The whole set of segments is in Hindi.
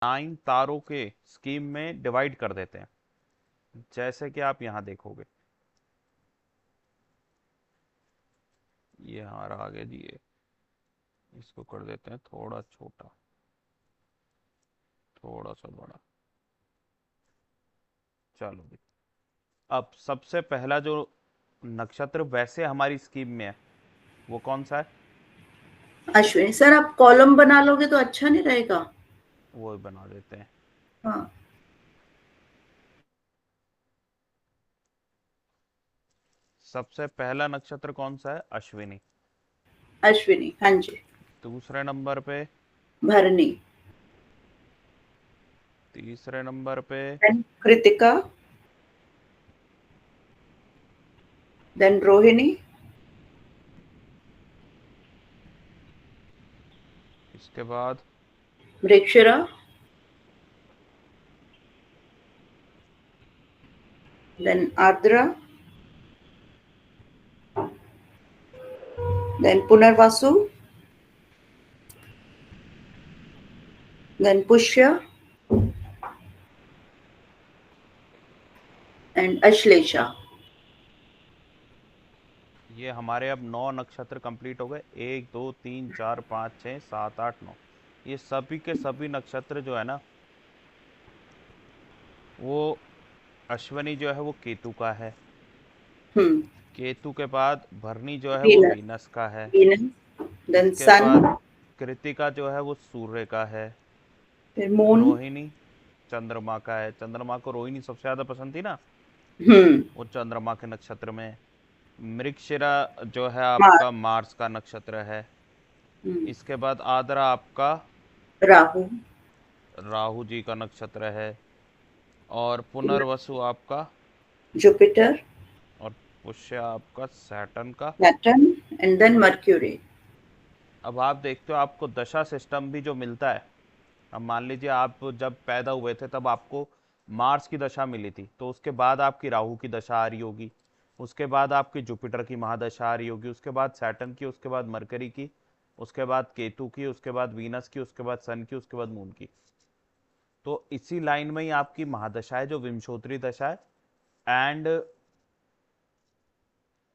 9 तारों के स्कीम में डिवाइड कर देते हैं, जैसे कि आप यहाँ देखोगे। ये हमारा आगे जी, ये इसको कर देते हैं थोड़ा छोटा, थोड़ा सा बड़ा। चलो भी, अब सबसे पहला जो नक्षत्र वैसे हमारी स्कीम में है वो कौन सा है? अश्विनी सर, आप कॉलम बना लोगे तो अच्छा नहीं रहेगा? वो बना देते हैं। हाँ। सबसे पहला नक्षत्र कौन सा है? अश्विनी। अश्विनी, हाँ जी। दूसरे नंबर पे? भरणी। तीसरे नंबर पे? देन कृतिका। देन रोहिणी। इसके बाद? Mrigashira. Then Ardra. Then Punarvasu. Then Pushya and Ashlesha. ये हमारे अब 9 नक्षत्र कंप्लीट हो गए। 1 2 3 4 5 6 7 8 9। ये सभी के सभी नक्षत्र जो है ना, वो अश्वनी जो है वो केतु का है। हम्म। केतु के बाद भरनी जो है वो वीनस। वीनस का है। वीनस। देन इसके सन। बाद कृतिका जो है वो सूर्य का है। फिर मून। रोहिणी चंद्रमा का है। चंद्रमा को रोहिणी सबसे ज्यादा पसंद थी ना, हम्म। वो चंद्रमा के नक्षत्र में। मृगशिरा जो है मार्स। आपका मार्स का नक्षत्र है। इसके बाद आद्रा आपका राहु। राहु जी का नक्षत्र है। और पुनर्वसु आपका, जुपिटर। और पुष्य आपका सैटर्न का। Saturn and then Mercury. अब आप देखते हो आपको दशा सिस्टम भी जो मिलता है। अब मान लीजिए आप जब पैदा हुए थे तब आपको मार्स की दशा मिली थी, तो उसके बाद आपकी राहु की दशा आ रही होगी। उसके बाद आपकी जुपिटर की महादशा आ रही होगी। उसके बाद सैटर्न की, उसके बाद मरकरी की, उसके बाद केतु की, उसके बाद वीनस की, उसके बाद सन की, उसके बाद मून की। तो इसी लाइन में ही आपकी महादशाएं जो विंशोत्तरी दशा है, एंड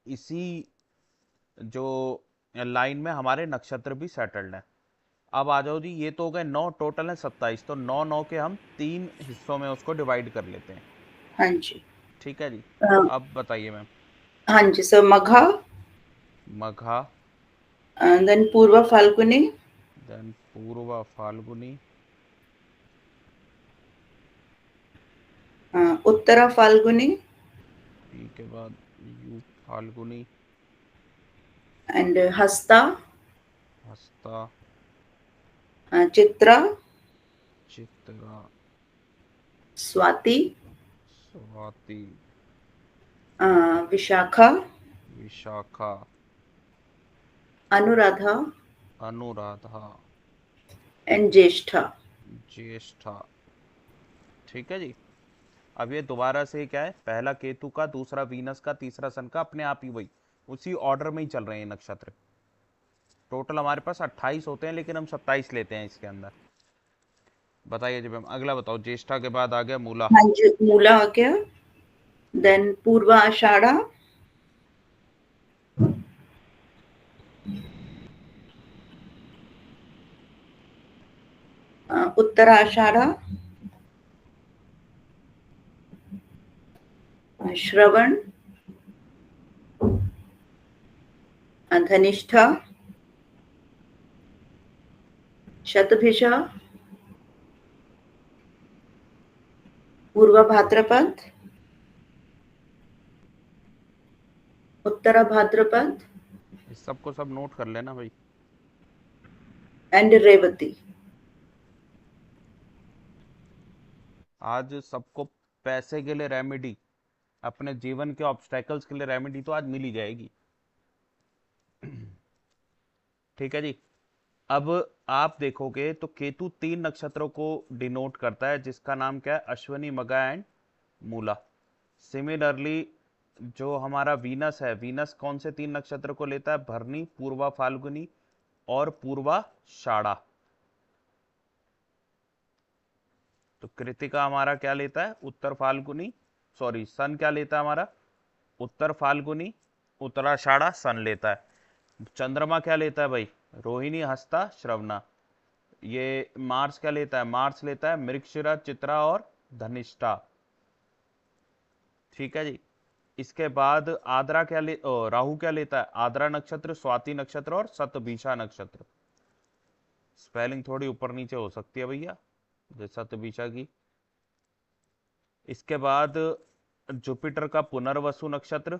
इसी जो लाइन में हमारे नक्षत्र भी सेटल्ड हैं। अब आ जाओ जी, ये तो हो गए 9, टोटल है 27। तो 9 9 के हम 3 हिस्सों में उसको डिवाइड कर लेते हैं। हाँ जी। ठीक है जी। अब बताइए मैम। हाँ जी सर, मघा। मघा। देन पूर्व फाल्गुनी। देन पूर्व फाल्गुनी। उत्तरा फाल्गुनी। पी के बाद यू फाल्गुनी। एंड हस्ता। हस्ता। चित्रा। चित्रा। स्वाति। स्वाति। विशाखा। विशाखा। अनुराधा अनुराधा। एंड ज्येष्ठा। ज्येष्ठा। ठीक है जी। अब ये दोबारा से क्या है, पहला केतु का, दूसरा वीनस का, तीसरा सन का, अपने आप ही वही उसी ऑर्डर में ही चल रहे हैं नक्षत्र। टोटल हमारे पास 28 होते हैं, लेकिन हम 27 लेते हैं इसके अंदर। बताइए जब हम अगला बताओ। ज्येष्ठा के बाद आ गया मूला। हाँ जी, मूला आ गया। देन पूर्व आषाढ़ा। उत्तर आषाढ़ा। श्रवण। धनिष्ठा। शतभिषा। पूर्व भाद्रपद। उत्तरा भाद्रपद इस सबको सब नोट कर लेना भाई। एंड रेवती। आज सबको पैसे के लिए रेमेडी, अपने जीवन के ऑब्स्टेकल्स के लिए रेमेडी तो आज मिल ही जाएगी। ठीक है जी। अब आप देखोगे तो केतु 3 नक्षत्रों को डिनोट करता है, जिसका नाम क्या है? अश्वनी, मगा एंड मूला। सिमिलरली जो हमारा वीनस है, वीनस कौन से 3 नक्षत्र को लेता है? भरनी, पूर्वा फाल्गुनी और पूर्वा शाड़ा। तो कृतिका हमारा क्या लेता है, उत्तर फाल्गुनी, सॉरी सन क्या लेता है हमारा, उत्तर फाल्गुनी, उत्तराषाढ़ा सन लेता है। चंद्रमा क्या लेता है भाई, रोहिणी हस्ता श्रवणा। ये मार्स क्या लेता है, मार्स लेता है मृगशिरा चित्रा और धनिष्ठा। ठीक है जी। इसके बाद आद्रा क्या राहु क्या लेता है, आद्रा नक्षत्र, स्वाति नक्षत्र और शतभिषा नक्षत्र। स्पेलिंग थोड़ी ऊपर नीचे हो सकती है भैया, जैसे शतभिषा की। इसके बाद जुपिटर का पुनर्वसु नक्षत्र,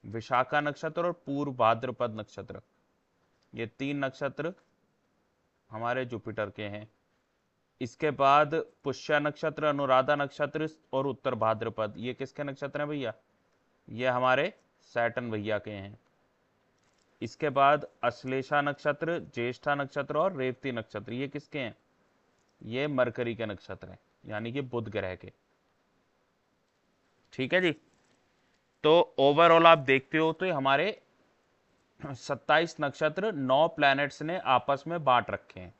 विशाखा नक्षत्र और पूर्व भाद्रपद नक्षत्र। ये 3 नक्षत्र हमारे जुपिटर के हैं। इसके बाद पुष्य नक्षत्र, अनुराधा नक्षत्र और उत्तर भाद्रपद, ये किसके नक्षत्र हैं भैया, ये हमारे सैटर्न भैया के हैं। इसके बाद अश्लेषा नक्षत्र, ज्येष्ठा नक्षत्र और रेवती नक्षत्र, ये किसके हैं, ये मरकरी के नक्षत्र हैं, यानी कि बुध ग्रह के। ठीक है जी। तो ओवरऑल आप देखते हो तो हमारे 27 नक्षत्र 9 प्लैनेट्स ने आपस में बांट रखे हैं।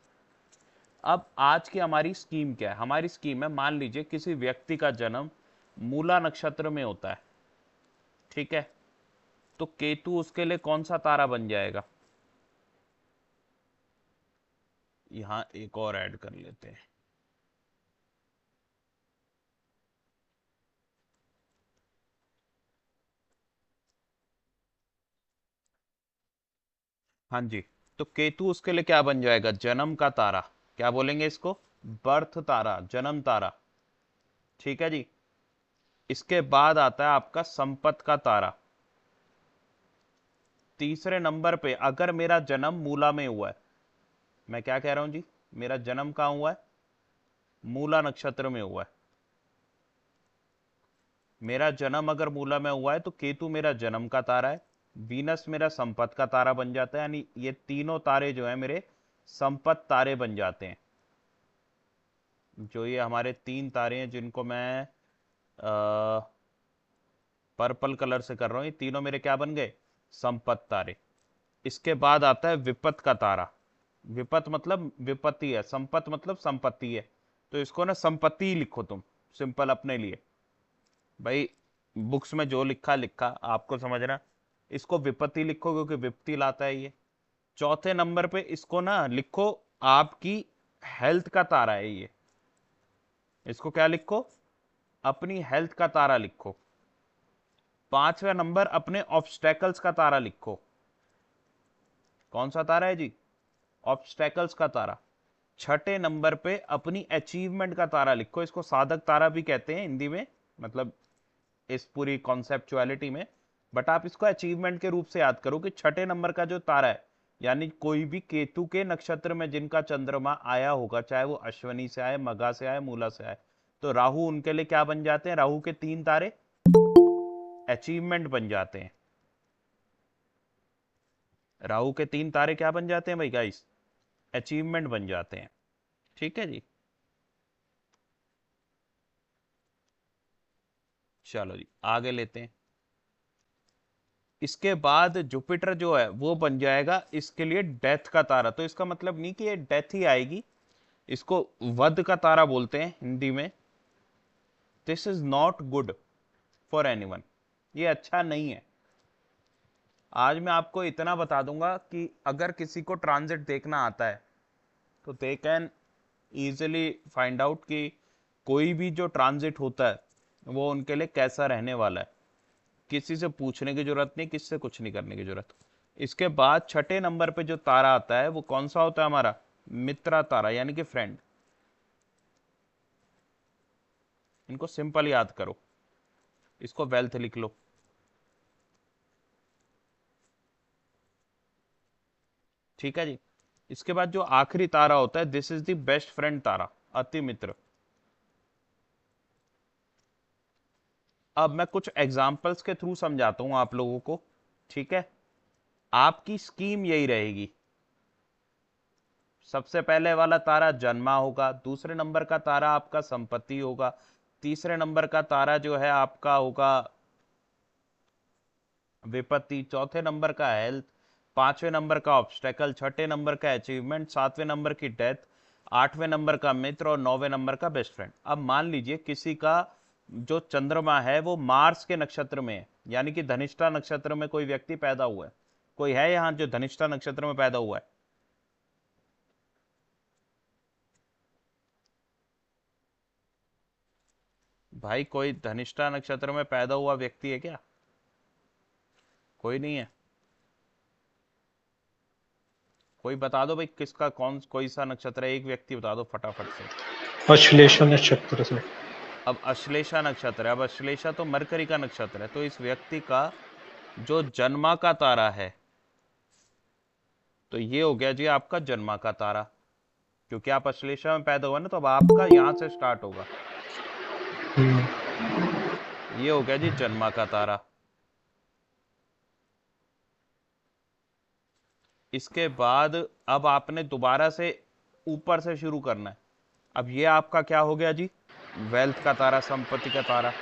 अब आज की हमारी स्कीम क्या है, हमारी स्कीम है, मान लीजिए किसी व्यक्ति का जन्म मूला नक्षत्र में होता है, ठीक है, तो केतु उसके लिए कौन सा तारा बन जाएगा, यहां एक और ऐड कर लेते हैं। हाँ जी। तो केतु उसके लिए क्या बन जाएगा, जन्म का तारा, क्या बोलेंगे इसको, बर्थ तारा, जन्म तारा। ठीक है जी। इसके बाद आता है आपका संपत का तारा। तीसरे नंबर पे अगर मेरा जन्म मूला में हुआ है, मैं क्या कह रहा हूं जी, मेरा जन्म कहां हुआ है, मूला नक्षत्र में हुआ है। मेरा जन्म अगर मूला में हुआ है तो केतु मेरा जन्म का तारा है, वीनस मेरा संपत का तारा बन जाता है, यानी ये तीनों तारे जो है मेरे संपत तारे बन जाते हैं। जो ये हमारे 3 तारे हैं जिनको मैं पर्पल कलर से कर रहा हूं, ये तीनों मेरे क्या बन गए, संपत तारे। इसके बाद आता है विपत का तारा। विपत मतलब विपत्ति है, संपत मतलब संपत्ति है, तो इसको ना संपत्ति लिखो तुम, सिंपल अपने लिए भाई, बुक्स में जो लिखा लिखा, आपको समझना, इसको विपत्ति लिखो क्योंकि विपत्ति लाता है ये। चौथे नंबर पे इसको ना लिखो, आपकी हेल्थ का तारा है ये, इसको क्या लिखो, अपनी हेल्थ का तारा लिखो। 5वां नंबर अपने ऑब्स्टेकल्स का तारा लिखो। कौन सा तारा है जी, ऑब्स्टेकल्स का तारा। 6ठे नंबर पे अपनी अचीवमेंट का तारा लिखो, इसको साधक तारा भी कहते हैं हिंदी में, मतलब इस पूरी कॉन्सेप्चुअलिटी में, बट आप इसको अचीवमेंट के रूप से याद करो कि 6ठे नंबर का जो तारा है, यानी कोई भी केतु के नक्षत्र में जिनका चंद्रमा आया होगा, चाहे वो अश्वनी से आए, मघा से आए, मूला से आए, तो राहु उनके लिए क्या बन जाते हैं, राहु के 3 तारे अचीवमेंट बन जाते हैं। राहु के 3 तारे क्या बन जाते हैं भाई गाइस, अचीवमेंट बन जाते हैं। ठीक है जी। चलो जी आगे लेते हैं। इसके बाद जुपिटर जो है वो बन जाएगा इसके लिए डेथ का तारा। तो इसका मतलब नहीं कि ये डेथ ही आएगी, इसको वध का तारा बोलते हैं हिंदी में। This is not good for anyone, ये अच्छा नहीं है। आज मैं आपको इतना बता दूंगा कि अगर किसी को ट्रांजिट देखना आता है तो they can easily find out कि कोई भी जो ट्रांजिट होता है वो उनके लिए कैसा रहने वाला है। किसी से पूछने की जरूरत नहीं, किसी से कुछ नहीं करने की जरूरत। इसके बाद 6ठे नंबर पे जो तारा आता है वो कौन सा होता है हमारा, मित्रा तारा, यानी कि फ्रेंड। इनको सिंपल याद करो, इसको वेल्थ लिख लो। ठीक है जी। इसके बाद जो आखिरी तारा होता है, this is the best friend तारा, अति मित्र। अब मैं कुछ एग्जाम्पल्स के थ्रू समझाता हूं आप लोगों को। ठीक है, आपकी स्कीम यही रहेगी, सबसे पहले वाला तारा जन्मा होगा, दूसरे नंबर का तारा आपका संपत्ति होगा, तीसरे नंबर का तारा जो है आपका होगा विपत्ति, चौथे नंबर का हेल्थ, 5वें नंबर का ऑब्स्टेकल, 6ठे नंबर का अचीवमेंट, 7वें नंबर की डेथ, 8वें नंबर का मित्र और 9वें नंबर का बेस्ट फ्रेंड। अब मान लीजिए किसी का जो चंद्रमा है वो मार्स के नक्षत्र में है, यानी कि धनिष्ठा नक्षत्र में कोई व्यक्ति पैदा हुआ है। कोई है यहाँ जो धनिष्ठा नक्षत्र में पैदा हुआ है? भाई कोई धनिष्ठा नक्षत्र में पैदा हुआ व्यक्ति है क्या? कोई नहीं है। कोई बता दो भाई किसका कौन कोई सा नक्षत्र है, एक व्यक्ति बता दो फटाफट से। अश्लेषा नक्षत्र से। अब अश्लेषा नक्षत्र है। अब अश्लेषा तो मरकरी का नक्षत्र है, तो इस व्यक्ति का जो जन्मा का तारा है, तो ये हो गया जी आपका जन्मा का तारा। क्योंकि आप अश्लेषा में पैदा हुआ ना, तो अब आपका यहां से स्टार्ट होगा। ये हो गया जी जन्मा का तारा। इसके बाद अब आपने दोबारा से ऊपर से शुरू करना है। अब ये आपका क्या हो गया जी? वेल्थ का तारा, संपत्ति का तारा।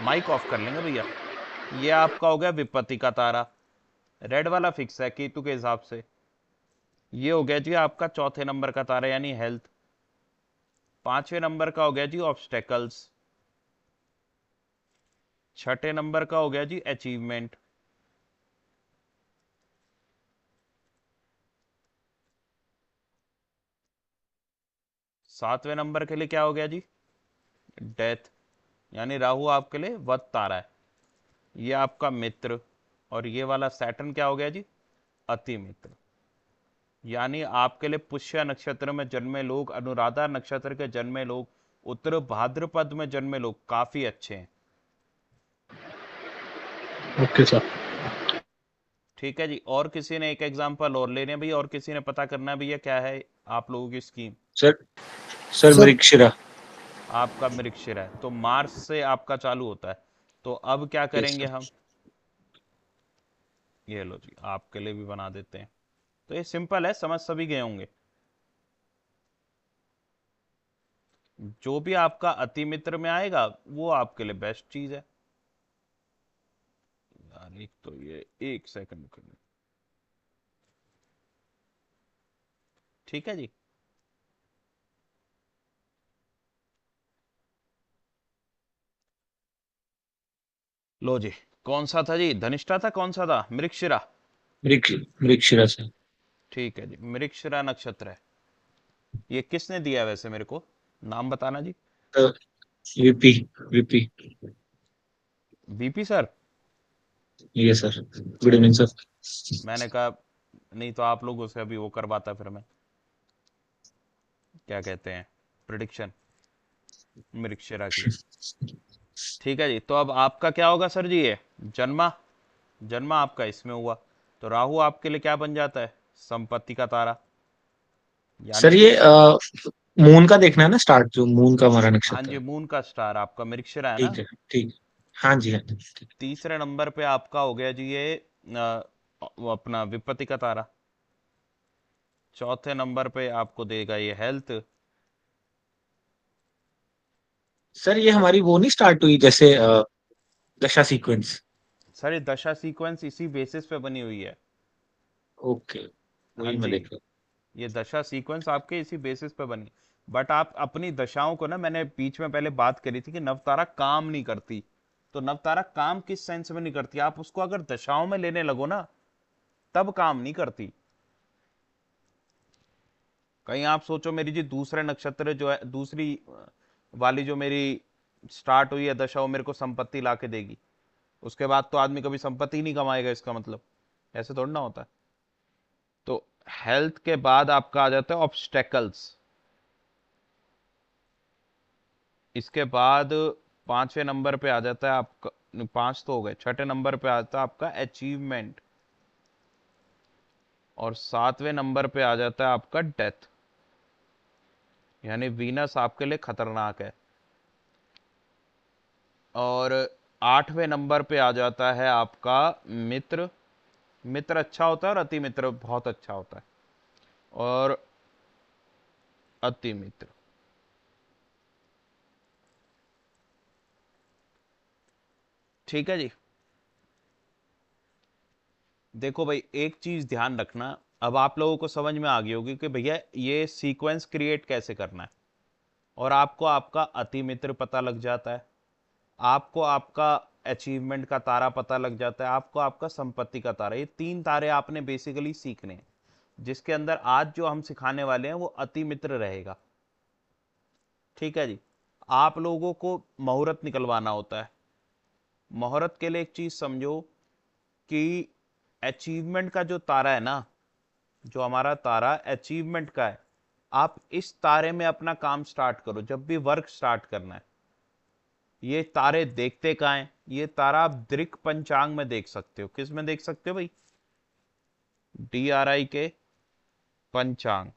माइक ऑफ कर लेंगे भैया। ये आपका हो गया विपत्ति का तारा, रेड वाला फिक्स है केतु के हिसाब से। ये हो गया जी आपका चौथे नंबर का तारा यानी हेल्थ। 5वें नंबर का हो गया जी ऑब्स्टेकल्स। 6ठे नंबर का हो गया जी अचीवमेंट। 7वें नंबर के लिए क्या हो गया जी? डेथ, यानी राहु आपके लिए वध तारा है। ये आपका मित्र। और ये वाला सैटर्न क्या हो गया जी? अति मित्र। यानी आपके लिए पुष्य नक्षत्र में जन्मे लोग, अनुराधा नक्षत्र के जन्मे लोग, उत्तर भाद्रपद में जन्मे लोग काफी अच्छे हैं। Okay sir. ठीक है जी। और किसी ने एक एग्जांपल और लेने भैया, और किसी ने पता करना है भैया क्या है आप लोगों की स्कीम? Sir sir Mrigashira. आपका मृगशिरा है, तो मार्स से आपका चालू होता है। तो अब क्या यस करेंगे सर। हम? ये लो जी, आपके लिए भी बना देते हैं। तो ये सिंपल है, समझ सभी गए होंगे। जो भी आपका अति मित्र में आएगा वो आपके लिए बेस्ट चीज है। यार एक तो ये एक सेकंड के लिए। ठीक है जी। लो जी, कौन सा था जी? धनिष्ठा था, कौन सा था? मृगशिरा। मृगशिरा से। ठीक है जी, मृगशिरा नक्षत्र है। ये किसने दिया है वैसे मेरे को? नाम बताना जी। वीपी। वीपी। BP sir. ये सर, गुड इवनिंग सर। मैंने कहा नहीं तो आप लोगों से अभी वो करवाता फिर मैं, क्या कहते हैं, प्रिडिक्शन मृगशिरा की। ठीक है जी। तो अब आपका क्या होगा सर जी? ये जन्मा, जन्मा आपका इसमें हुआ। तो राहु आपके लिए क्या बन जाता है? संपत्ति का तारा। यानी सर कि ये मून का देखना है ना, स्टार्ट जो मून का हमारा हाँ नक्षत्र जी, है। मून का स्टार आपका मृगशिरा है ना। ठीक है, ठीक। हाँ जी, हाँ जी, ठीक। तीसरे नंबर पे आपका हो गया जी ये वो अपना विपत्ति का तारा। चौथे नंबर पे आपको देगा ये हेल्थ। सर ये हमारी वो नहीं स्टार्ट हुई जैसे दशा सीक्वेंस? सर ये दशा सीक्वेंस इसी बेसिस पे बनी हुई है। ओके, हाँ वही मैं जी, देख रहा ये दशा सीक्वेंस आपके इसी बेसिस पे बनी। बट आप अपनी दशाओं को ना, मैंने बीच में पहले बात करी थी कि नवतारा काम नहीं करती। तो नवतारा काम किस सेंस में नहीं करती? आप उसको अगर दशाओं में लेने लगो ना, तब काम नहीं करती। कहीं आप सोचो मेरी जी दूसरे नक्षत्र जो है, दूसरी वाली जो मेरी स्टार्ट हुई है दशा, वो मेरे को संपत्ति ला के देगी। उसके बाद तो आदमी कभी संपत्ति ही नहीं कमाएगा, इसका मतलब ऐसे थोड़ा ना होता है। तो हेल्थ के बाद आपका आ जाता है ऑब्स्टेकल्स। इसके बाद 5वें नंबर पे आ जाता है आपका, नहीं, 5 तो हो गए, 6ठे नंबर पे आता है आपका अचीवमेंट। और 7वें नंबर पे आ जाता है आपका डेथ, यानी वीनस आपके लिए खतरनाक है। और 8वें नंबर पे आ जाता है आपका मित्र। मित्र अच्छा होता है और अति मित्र बहुत अच्छा होता है। और अति मित्र। ठीक है जी। देखो भाई एक चीज ध्यान रखना, अब आप लोगों को समझ में आ गई होगी कि भैया ये सीक्वेंस क्रिएट कैसे करना है। और आपको आपका अति मित्र पता लग जाता है, आपको आपका अचीवमेंट का तारा पता लग जाता है, आपको आपका संपत्ति का तारा। ये 3 तारे आपने बेसिकली सीखने हैं, जिसके अंदर आज जो हम सिखाने वाले हैं वो अति मित्र रहेगा। ठीक है जी। आप लोगों को मुहूर्त निकलवाना होता है। मुहूर्त के लिए एक चीज समझो कि अचीवमेंट का जो तारा है ना, जो हमारा तारा अचीवमेंट का है, आप इस तारे में अपना काम स्टार्ट करो जब भी वर्क स्टार्ट करना है। ये तारे देखते कहाँ हैं? ये तारा आप दृक पंचांग में देख सकते हो। किस में देख सकते हो भाई? DRI के पंचांग।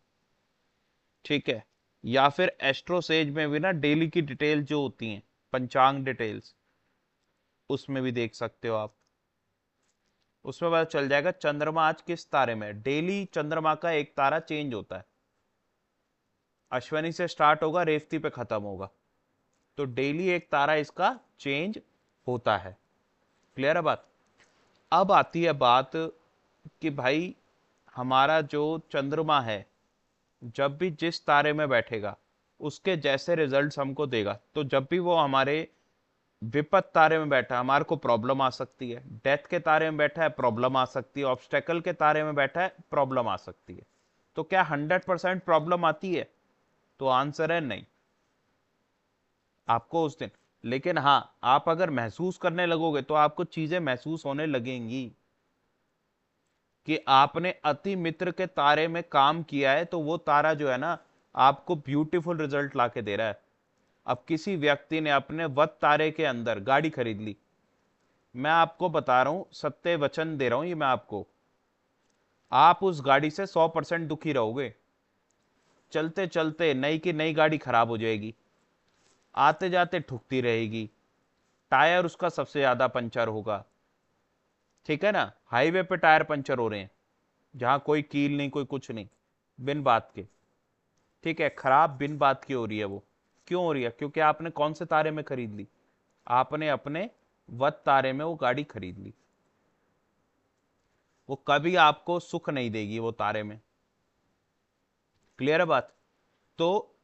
ठीक है। या फिर एस्ट्रोसेज में भी ना डेली की डिटेल जो होती हैं, पंचांग डिटेल्स, उसमें भी देख सकते हो आप। उसमें पता चल जाएगा चंद्रमा आज किस तारे में है। डेली चंद्रमा का एक तारा चेंज होता है। अश्विनी से स्टार्ट होगा, रेवती पे खत्म होगा, तो डेली एक तारा इसका चेंज होता है। क्लियर है बात? अब आती है बात कि भाई हमारा जो चंद्रमा है, जब भी जिस तारे में बैठेगा उसके जैसे रिजल्ट्स हमको देगा। तो जब भी वो हमारे विपत तारे में बैठा है, हमारे को प्रॉब्लम आ सकती है। डेथ के तारे में बैठा है, प्रॉब्लम आ सकती है। ऑब्स्टेकल के तारे में बैठा है, प्रॉब्लम आ सकती है। तो क्या 100% प्रॉब्लम आती है? तो आंसर है नहीं आपको उस दिन। लेकिन हाँ, आप अगर महसूस करने लगोगे तो आपको चीजें महसूस होने लगेंगी कि आपने अति मित्र के तारे में काम किया है, तो वो तारा जो है ना आपको ब्यूटीफुल रिजल्ट लाके दे रहा है। अब किसी व्यक्ति ने अपने वत तारे के अंदर गाड़ी खरीद ली, मैं आपको बता रहा हूं, सत्य वचन दे रहा हूं ये मैं आपको, आप उस गाड़ी से 100% दुखी रहोगे। चलते चलते नई की नई गाड़ी खराब हो जाएगी, आते जाते ठुकती रहेगी, टायर उसका सबसे ज्यादा पंचर होगा। ठीक है ना? हाईवे पे टायर पंचर हो रहे हैं, जहां कोई कील नहीं, कोई कुछ नहीं, बिन बात के। ठीक है, खराब बिन बात की हो रही है वो। क्यों हो रही है? क्योंकि आपने कौन से तारे में खरीद ली? आपने अपने वत तारे में वो गाड़ी खरीद ली। वो कभी आपको सुख नहीं देगी वो तारे में। क्लियर है बात? तो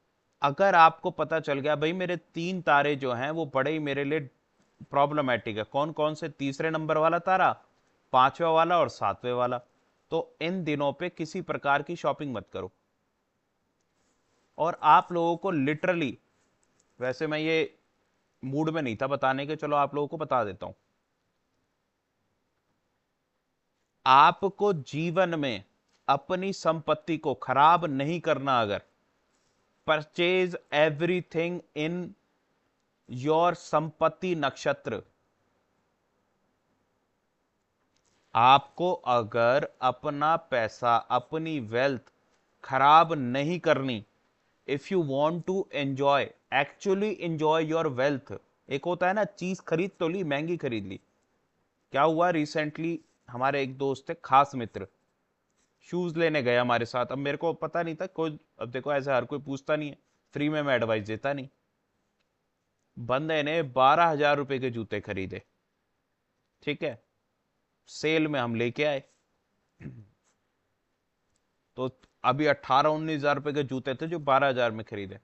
अगर आपको पता चल गया भाई मेरे 3 तारे जो हैं वो बड़े ही मेरे लिए प्रॉब्लमेटिक है, कौन कौन से? तीसरे नंबर वाला तारा, 5वें वाला और 7वें वाला, तो इन दिनों पे किसी प्रकार की शॉपिंग मत करो। और आप लोगों को लिटरली, वैसे मैं ये मूड में नहीं था बताने के, चलो आप लोगों को बता देता हूं। आपको जीवन में अपनी संपत्ति को खराब नहीं करना। अगर परचेज एवरीथिंग इन योर संपत्ति नक्षत्र, आपको अगर अपना पैसा, अपनी वेल्थ खराब नहीं करनी, if you want to enjoy, actually enjoy your wealth. एक होता है ना, चीज खरीद तो ली, महंगी खरीद ली। क्या हुआ रिसेंटली, हमारे एक दोस्त थे, खास मित्र, शूज लेने गए हमारे साथ। अब मेरे को पता नहीं था कोई, अब देखो ऐसे हर कोई पूछता नहीं है, फ्री में मैं एडवाइस देता नहीं। बंदे ने 12,000 रुपए के जूते खरीदे। ठीक है, सेल में हम लेके आए, तो अभी 18-19 हजार रुपए के जूते थे जो 12,000 में खरीदे।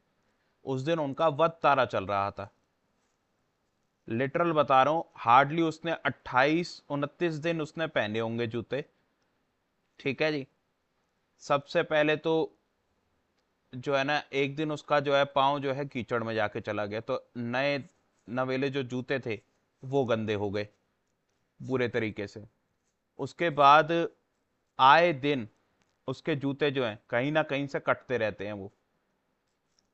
उस दिन उनका वत तारा चल रहा था। लिटरल बता रहा हूं, हार्डली उसने 28-29 दिन उसने पहने होंगे जूते। ठीक है जी। सबसे पहले तो जो है ना, एक दिन उसका जो है पाँव जो है कीचड़ में जाके चला गया, तो नए नवेले जो जूते थे वो गंदे हो गए बुरे तरीके से। उसके बाद आए दिन उसके जूते जो हैं कहीं ना कहीं से कटते रहते हैं वो।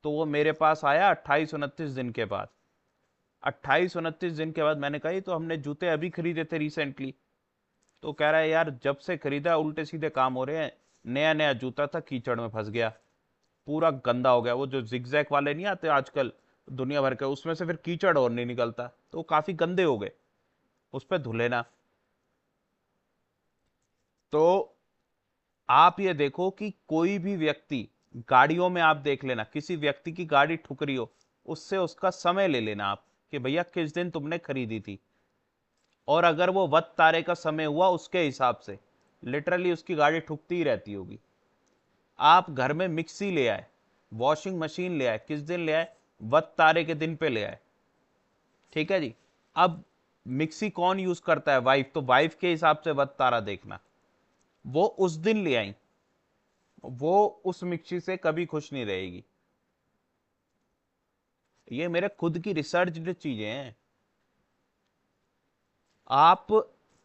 तो वो मेरे पास आया 28-29 दिन के बाद। 28-29 दिन के बाद मैंने कहा ये तो हमने जूते अभी खरीदे थे रिसेंटली। तो कह रहा है यार जब से खरीदा उल्टे सीधे काम हो रहे हैं, नया नया जूता था, कीचड़ में फंस गया, पूरा गंदा हो गया। वो जो जिगजैग वाले नहीं आते आजकल दुनिया भर के, उसमें से फिर कीचड़ और नहीं निकलता, तो वो काफी गंदे हो गए, उस पर धुले ना। तो आप ये देखो कि कोई भी व्यक्ति, गाड़ियों में आप देख लेना, किसी व्यक्ति की गाड़ी ठुक रही हो, उससे उसका समय ले लेना आप कि भैया किस दिन तुमने खरीदी थी। और अगर वो वत तारे का समय हुआ उसके हिसाब से, लिटरली उसकी गाड़ी ठुकती ही रहती होगी। आप घर में मिक्सी ले आए, वॉशिंग मशीन ले आए, किस दिन ले आए? वत तारे के दिन पे ले आए, ठीक है जी। अब मिक्सी कौन यूज करता है? वाइफ, तो वाइफ के हिसाब से वत तारा देखना। वो उस दिन ले आई, वो उस मिक्सी से कभी खुश नहीं रहेगी। ये मेरे खुद की रिसर्च चीजें हैं। आप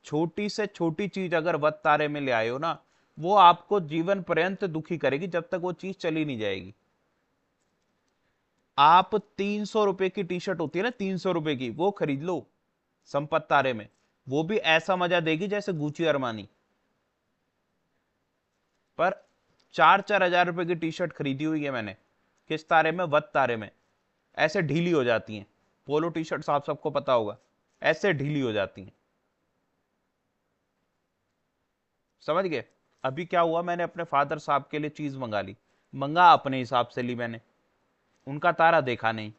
छोटी से छोटी चीज अगर वत तारे में ले आए हो ना, वो आपको जीवन पर्यंत दुखी करेगी जब तक वो चीज चली नहीं जाएगी। आप 300 रुपए की टी शर्ट होती है ना, 300 रुपए की, वो खरीद लो संपत तारे में, वो भी ऐसा मजा देगी जैसे गुची अरमानी। पर 4-4 हजार रुपए की टी शर्ट खरीदी हुई है मैंने, किस तारे में? वत तारे में। ऐसे ढीली हो जाती हैं, पोलो टी शर्ट आप सबको पता होगा, ऐसे ढीली हो जाती हैं, समझ गए? अभी क्या हुआ, मैंने अपने फादर साहब के लिए चीज मंगा ली, मंगा अपने हिसाब से ली मैंने, उनका तारा देखा नहीं।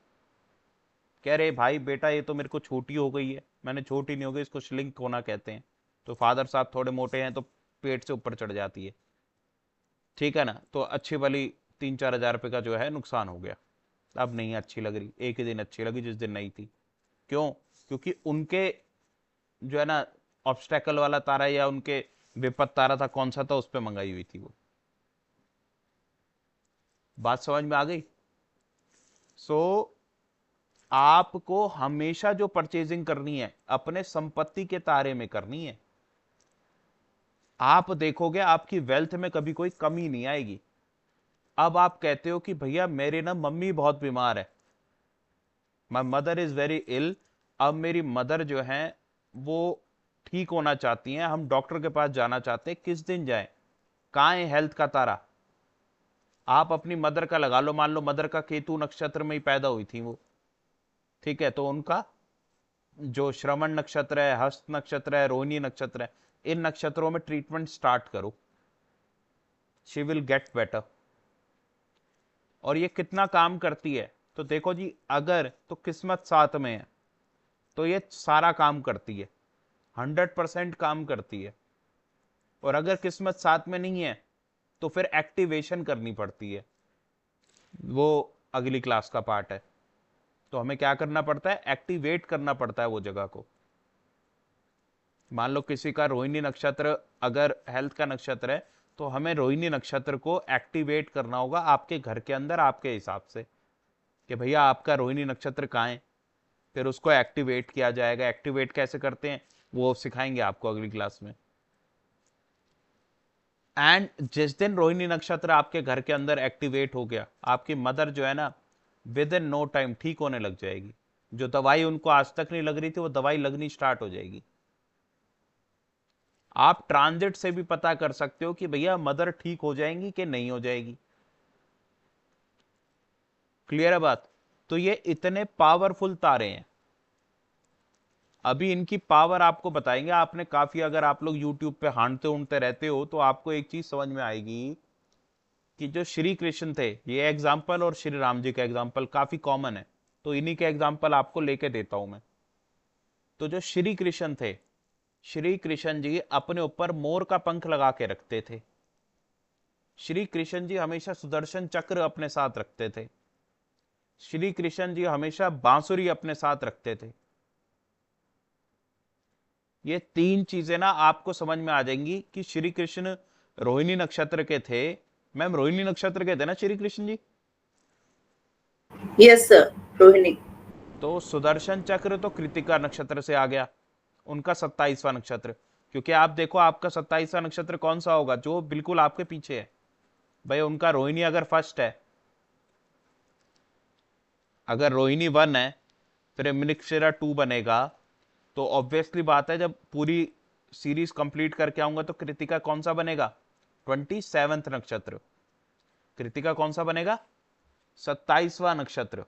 कह रहे भाई बेटा ये तो मेरे को छोटी हो गई है। मैंने छोटी नहीं हो गई, इसको श्लिंक होना कहते हैं। तो फादर साहब थोड़े मोटे हैं तो पेट से ऊपर चढ़ जाती है, ठीक है ना। तो अच्छी वाली 3-4 हजार रुपये का जो है नुकसान हो गया। अब नहीं अच्छी लग रही, एक ही दिन अच्छी लगी जिस दिन नहीं थी। क्यों? क्योंकि उनके जो है ना ऑब्स्टेकल वाला तारा, या उनके विपत तारा था, कौन सा था, उस पर मंगाई हुई थी वो। बात समझ में आ गई? सो आपको हमेशा जो परचेजिंग करनी है अपने संपत्ति के तारे में करनी है। आप देखोगे आपकी वेल्थ में कभी कोई कमी नहीं आएगी। अब आप कहते हो कि भैया मेरे ना मम्मी बहुत बीमार है, माई मदर इज वेरी इल। अब मेरी मदर जो है वो ठीक होना चाहती हैं, हम डॉक्टर के पास जाना चाहते हैं, किस दिन जाएं? कहाँ है हेल्थ का तारा? आप अपनी मदर का लगा लो, मान लो मदर का केतु नक्षत्र में ही पैदा हुई थी वो, ठीक है, तो उनका जो श्रवण नक्षत्र है, हस्त नक्षत्र है, रोहिणी नक्षत्र है, इन नक्षत्रों में ट्रीटमेंट स्टार्ट करो, शी विल गेट बेटर। और ये कितना काम करती है तो देखो जी, अगर तो किस्मत साथ में है तो ये सारा काम करती है, 100% काम करती है। और अगर किस्मत साथ में नहीं है तो फिर एक्टिवेशन करनी पड़ती है, वो अगली क्लास का पार्ट है। तो हमें क्या करना पड़ता है? एक्टिवेट करना पड़ता है वो जगह को। मान लो किसी का रोहिणी नक्षत्र अगर हेल्थ का नक्षत्र है, तो हमें रोहिणी नक्षत्र को एक्टिवेट करना होगा आपके घर के अंदर आपके हिसाब से, कि भैया आपका रोहिणी नक्षत्र कहाँ है, फिर उसको एक्टिवेट किया जाएगा। एक्टिवेट कैसे करते हैं वो सिखाएंगे आपको अगली क्लास में। एंड जिस दिन रोहिणी नक्षत्र आपके घर के अंदर एक्टिवेट हो गया, आपकी मदर जो है ना विद इन नो टाइम ठीक होने लग जाएगी। जो दवाई उनको आज तक नहीं लग रही थी वो दवाई लगनी स्टार्ट हो जाएगी। आप ट्रांजिट से भी पता कर सकते हो कि भैया मदर ठीक हो जाएंगी कि नहीं हो जाएगी। क्लियर है बात? तो ये इतने पावरफुल तारे हैं। अभी इनकी पावर आपको बताएंगे। आपने काफी, अगर आप लोग YouTube पे हांडते उड़ते रहते हो तो आपको एक चीज समझ में आएगी कि जो श्री कृष्ण थे, ये एग्जाम्पल और श्री राम जी का एग्जाम्पल काफी कॉमन है, तो इन्हीं के एग्जाम्पल आपको लेके देता हूं मैं। तो जो श्री कृष्ण थे, श्री कृष्ण जी अपने ऊपर मोर का पंख लगा के रखते थे। श्री कृष्ण जी हमेशा सुदर्शन चक्र अपने साथ रखते थे। श्री कृष्ण जी हमेशा बांसुरी अपने साथ रखते थे। ये तीन चीजें ना आपको समझ में आ जाएंगी कि श्री कृष्ण रोहिणी नक्षत्र के थे। मैम रोहिणी नक्षत्र के थे ना श्री कृष्ण जी? Yes sir, Rohini. तो सुदर्शन चक्र तो कृतिका नक्षत्र से आ गया, उनका 27वां नक्षत्र। क्योंकि आप देखो आपका 27वां नक्षत्र कौन सा होगा? जो बिल्कुल आपके पीछे है भाई, उनका रोहिणी अगर फर्स्ट है, अगर रोहिणी 1 है, फिर मृगशिरा 2 बनेगा, तो ऑब्वियसली बात है जब पूरी सीरीज कंप्लीट करके आऊंगा तो कृतिका कौन सा बनेगा? 27वां नक्षत्र। कृतिका कौन सा बनेगा? 27वां नक्षत्र।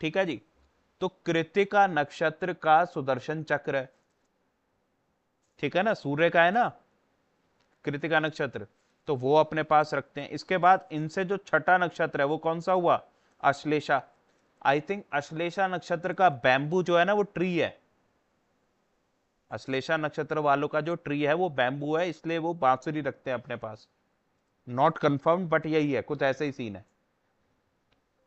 ठीक है जी। तो कृतिका नक्षत्र का सुदर्शन चक्र है, ठीक है ना, सूर्य का है ना कृतिका नक्षत्र, तो वो अपने पास रखते हैं। इसके बाद इनसे जो छठा नक्षत्र है वो कौन सा हुआ? अश्लेषा। आई थिंक अश्लेषा नक्षत्र का बैम्बू जो है ना वो ट्री है, अश्लेषा नक्षत्र वालों का जो ट्री है वो बैम्बू है, इसलिए वो बांसुरी रखते हैं अपने पास। नॉट कंफर्म बट यही है, कुछ ऐसे ही सीन है।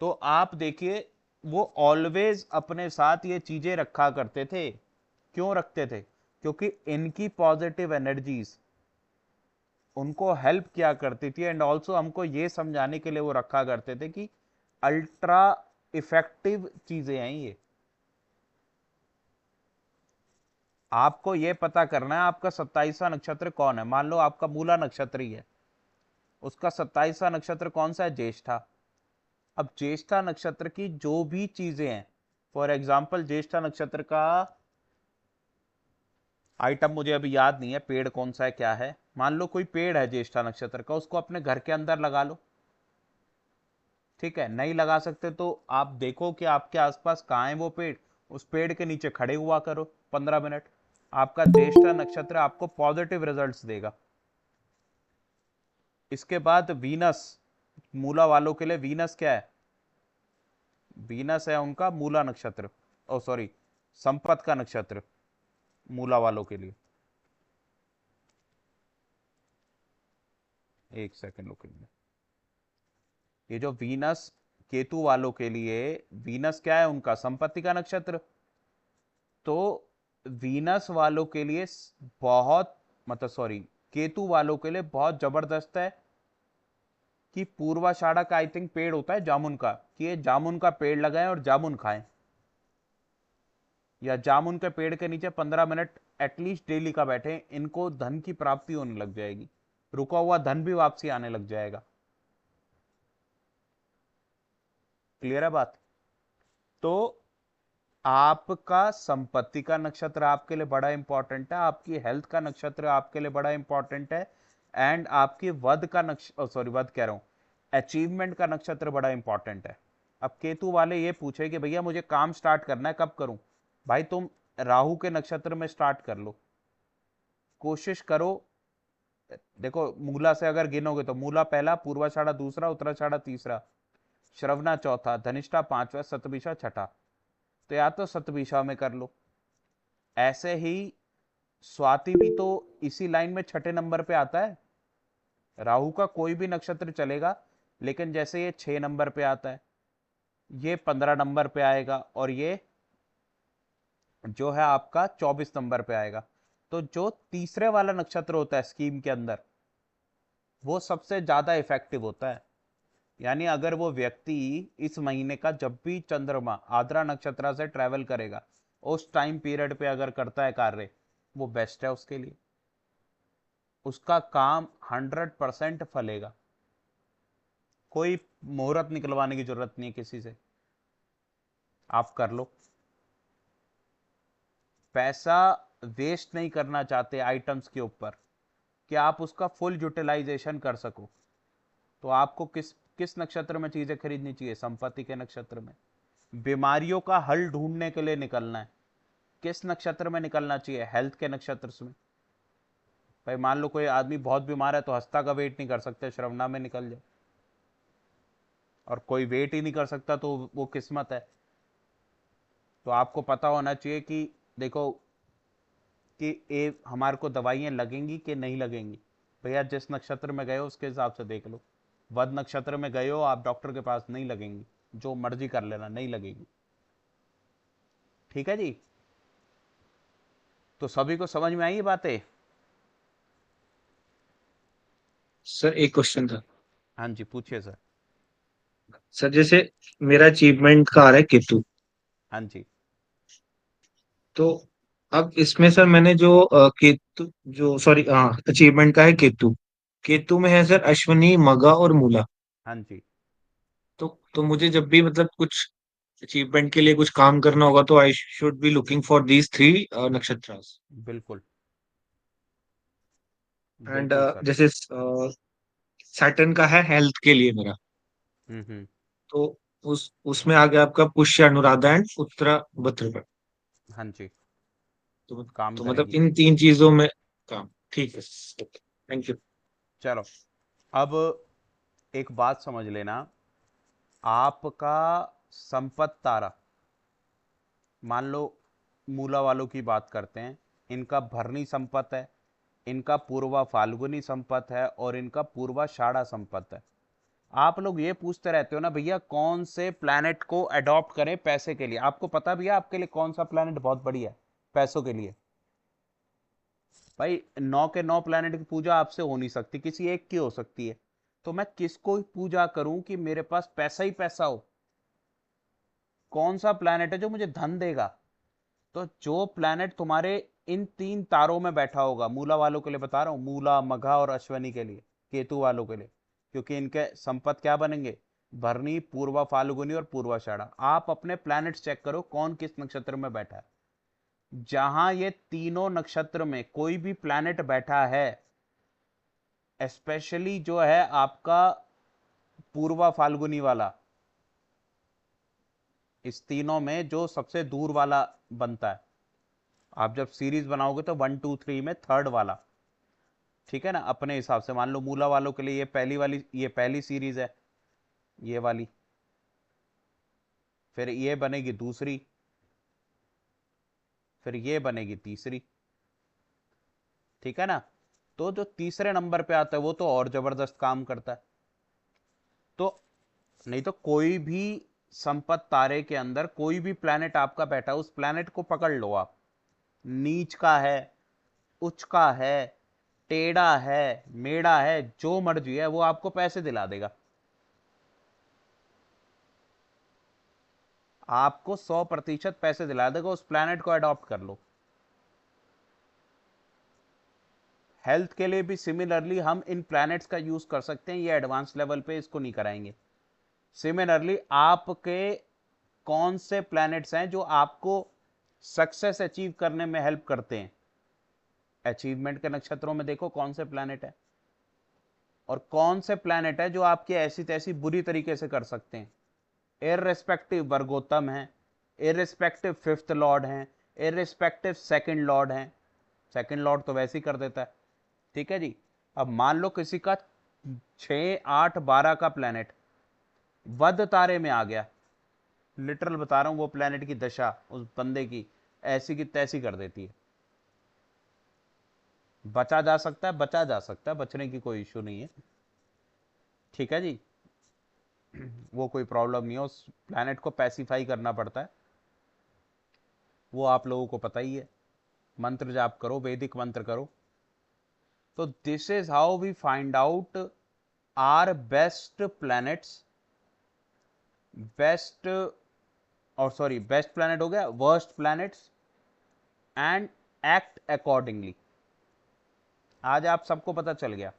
तो आप देखिए, वो ऑलवेज अपने साथ ये चीजें रखा करते थे। क्यों रखते थे? क्योंकि इनकी पॉजिटिव एनर्जीज उनको हेल्प किया करती थी, एंड ऑल्सो हमको ये समझाने के लिए वो रखा करते थे कि अल्ट्रा इफेक्टिव चीजें हैं ये। आपको ये पता करना है आपका 27वां नक्षत्र कौन है। मान लो आपका मूला नक्षत्र ही है, उसका 27वां नक्षत्र कौन सा है? ज्येष्ठा। अब ज्येष्ठा नक्षत्र की जो भी चीजें हैं, फॉर एग्जाम्पल ज्येष्ठा नक्षत्र का आइटम मुझे अभी याद नहीं है, पेड़ कौन सा है क्या है। मान लो कोई पेड़ है ज्येष्ठा नक्षत्र का, उसको अपने घर के अंदर लगा लो, ठीक है। नहीं लगा सकते तो आप देखो कि आपके आसपास कहाँ है वो पेड़, उस पेड़ के नीचे खड़े हुआ करो 15 मिनट। आपका ज्येष्ठा नक्षत्र आपको पॉजिटिव रिजल्ट्स देगा। इसके बाद वीनस, मूला वालों के लिए वीनस क्या है? वीनस है उनका मूला नक्षत्र, ओ सॉरी, संपत का नक्षत्र मूला वालों के लिए। एक सेकंड रुकिए। ये जो वीनस केतु वालों के लिए, वीनस क्या है उनका? संपत्ति का नक्षत्र। तो वीनस वालों के लिए बहुत, मतलब सॉरी, केतु वालों के लिए बहुत जबरदस्त है कि पूर्वाषाढ़ा का आई थिंक पेड़ होता है जामुन का, कि ये जामुन का पेड़ लगाएं और जामुन खाएं, या जामुन के पेड़ के नीचे 15 मिनट एटलीस्ट डेली का बैठे। इनको धन की प्राप्ति होने लग जाएगी, रुका हुआ धन भी वापसी आने लग जाएगा। क्लियर है बात? तो आपका संपत्ति का नक्षत्र आपके लिए बड़ा इंपॉर्टेंट है, आपकी हेल्थ का नक्षत्र आपके लिए बड़ा इंपॉर्टेंट है, एंड आपकी वध का नक्षत्र, सॉरी वध कह रहा हूं, अचीवमेंट का नक्षत्र बड़ा इंपॉर्टेंट है। अब केतु वाले ये पूछे कि भैया मुझे काम स्टार्ट करना है, कब करूं? भाई तुम राहु के नक्षत्र में स्टार्ट कर लो, कोशिश करो। देखो मूला से अगर गिनोगे तो मूला पहला, पूर्वाषाढ़ा दूसरा, उत्तराषाढ़ा तीसरा, श्रवणा चौथा, धनिष्ठा पांचवा, सतभिषा छठा। तो या तो सतभिषा में कर लो, ऐसे ही स्वाति भी तो इसी लाइन में छठे नंबर पे आता है। राहु का कोई भी नक्षत्र चलेगा, लेकिन जैसे ये 6 नंबर पे आता है, ये 15 नंबर पे आएगा, और ये जो है आपका 24 नंबर पे आएगा। तो जो तीसरे वाला नक्षत्र होता है स्कीम के अंदर, वो सबसे ज्यादा इफेक्टिव होता है। यानी अगर वो व्यक्ति इस महीने का जब भी चंद्रमा आद्रा नक्षत्र से ट्रेवल करेगा, उस टाइम पीरियड पे अगर करता है कार्य, वो बेस्ट है उसके लिए, उसका काम 100% फलेगा। कोई मुहूर्त निकलवाने की जरूरत नहीं है किसी से, आप कर लो। पैसा वेस्ट नहीं करना चाहते आइटम्स के ऊपर, कि आप उसका फुल यूटिलाइजेशन कर सको, तो आपको किस किस नक्षत्र में चीजें खरीदनी चाहिए? संपत्ति के नक्षत्र में। बीमारियों का हल ढूंढने के लिए निकलना है, किस नक्षत्र में निकलना चाहिए? हेल्थ के नक्षत्र में। भाई मान लो कोई आदमी बहुत बीमार है तो हस्ता का वेट नहीं कर सकते, श्रवणा में निकल जाए। और कोई वेट ही नहीं कर सकता तो वो किस्मत है। तो आपको पता होना चाहिए कि देखो कि ये हमारे को दवाइयाँ लगेंगी कि नहीं लगेंगी। भैया जिस नक्षत्र में गए हो उसके हिसाब से देख लो। वध नक्षत्र में गए हो आप डॉक्टर के पास, नहीं लगेंगी, जो मर्जी कर लेना, नहीं लगेगी। ठीक है जी? तो सभी को समझ में आई ये बातें? सर एक क्वेश्चन था। हाँ जी पूछिए सर। सर जैसे मेरा अचीवमेंट का आ रहा है केतु, हाँ जी। तो अब इसमें सर मैंने जो केतु जो सॉरी हाँ अचीवमेंट का है केतु, केतु में है सर अश्विनी मगा और मूला। हाँ जी। तो मुझे जब भी मतलब कुछ अचीवमेंट के लिए कुछ काम करना होगा तो I should be looking for these three nakshatras. बिल्कुल। एंड बिल्कुल सर। जैसे सैटर्न का है हेल्थ के लिए मेरा, हम्म। तो उसमें आ गया आपका पुष्य अनुराधा एंड उत्तरा भद्रकाली। हाँ जी। तो, काम तो मतलब करेगी। इन तीन चीजों में काम ठीक है। Thank you. चलो, अब एक बात समझ लेना। आपका संपत तारा, मान लो मूला वालों की बात करते हैं, इनका भरणी संपत है, इनका पूर्वा फाल्गुनी संपत है, और इनका पूर्वाषाढ़ा संपत है। आप लोग ये पूछते रहते हो ना भैया कौन से प्लैनेट को अडॉप्ट करें पैसे के लिए। आपको पता भैया आपके लिए कौन सा प्लैनेट बहुत बढ़िया है पैसों के लिए? भाई 9 के 9 प्लैनेट की पूजा आपसे हो नहीं सकती, किसी एक की हो सकती है। तो मैं किसको पूजा करूं कि मेरे पास पैसा ही पैसा हो? कौन सा प्लैनेट है जो मुझे धन देगा? तो जो प्लैनेट तुम्हारे इन 3 तारों में बैठा होगा, मूला वालों के लिए बता रहा हूं, मूला, मघा और अश्वनी के लिए, केतु वालों के लिए, क्योंकि इनके संपत क्या बनेंगे? भरणी, पूर्वा फाल्गुनी और पूर्वाषाढ़ा। आप अपने प्लैनेट्स चेक करो कौन किस नक्षत्र में बैठा है। जहां ये तीनों नक्षत्र में कोई भी प्लैनेट बैठा है, स्पेशली जो है आपका पूर्वा फाल्गुनी वाला, इस तीनों में जो सबसे दूर वाला बनता है, आप जब सीरीज बनाओगे तो 1 2 3 में थर्ड वाला, ठीक है ना, अपने हिसाब से मान लो मूला वालों के लिए ये पहली वाली, ये पहली सीरीज है, ये वाली, फिर ये बनेगी दूसरी, फिर ये बनेगी तीसरी, ठीक है ना। तो जो तीसरे नंबर पे आता है वो तो और जबरदस्त काम करता है। तो नहीं तो कोई भी संपत तारे के अंदर कोई भी प्लैनेट आपका बैठा है, उस प्लैनेट को पकड़ लो आप, नीच का है, उच्च का है, टेढ़ा है, मेढ़ा है, जो मर्जी है, वो आपको पैसे दिला देगा। आपको 100% पैसे दिला देगा, उस प्लैनेट को अडॉप्ट कर लो। हेल्थ के लिए भी सिमिलरली हम इन प्लैनेट्स का यूज कर सकते हैं, ये एडवांस लेवल पे इसको नहीं कराएंगे। सिमिलरली आपके कौन से प्लैनेट्स हैं जो आपको सक्सेस अचीव करने में हेल्प करते हैं, अचीवमेंट के नक्षत्रों में देखो कौन से प्लैनेट है, और कौन से प्लैनेट है जो आपकी ऐसी तैसी बुरी तरीके से कर सकते हैं। इररिस्पेक्टिव वर्गोत्तम है, इररिस्पेक्टिव फिफ्थ लॉर्ड हैं, इररिस्पेक्टिव सेकंड लॉर्ड हैं। सेकंड लॉर्ड तो वैसे ही कर देता है, ठीक है जी। अब मान लो किसी का 6 8 12 का प्लैनेट वध तारे में आ गया, लिटरल बता रहा हूं, वो प्लैनेट की दशा उस बंदे की ऐसी की तैसी कर देती है। बचा जा सकता है, बचा जा सकता है, बचने की कोई इश्यू नहीं है, ठीक है जी। वो कोई प्रॉब्लम नहीं है, उस प्लैनेट को पैसिफाई करना पड़ता है, वो आप लोगों को पता ही है। मंत्र जाप करो, वैदिक मंत्र करो। तो this is how we find out our best planets, best, और सॉरी बेस्ट प्लैनेट हो गया, worst planets, and act accordingly. आज आप सबको पता चल गया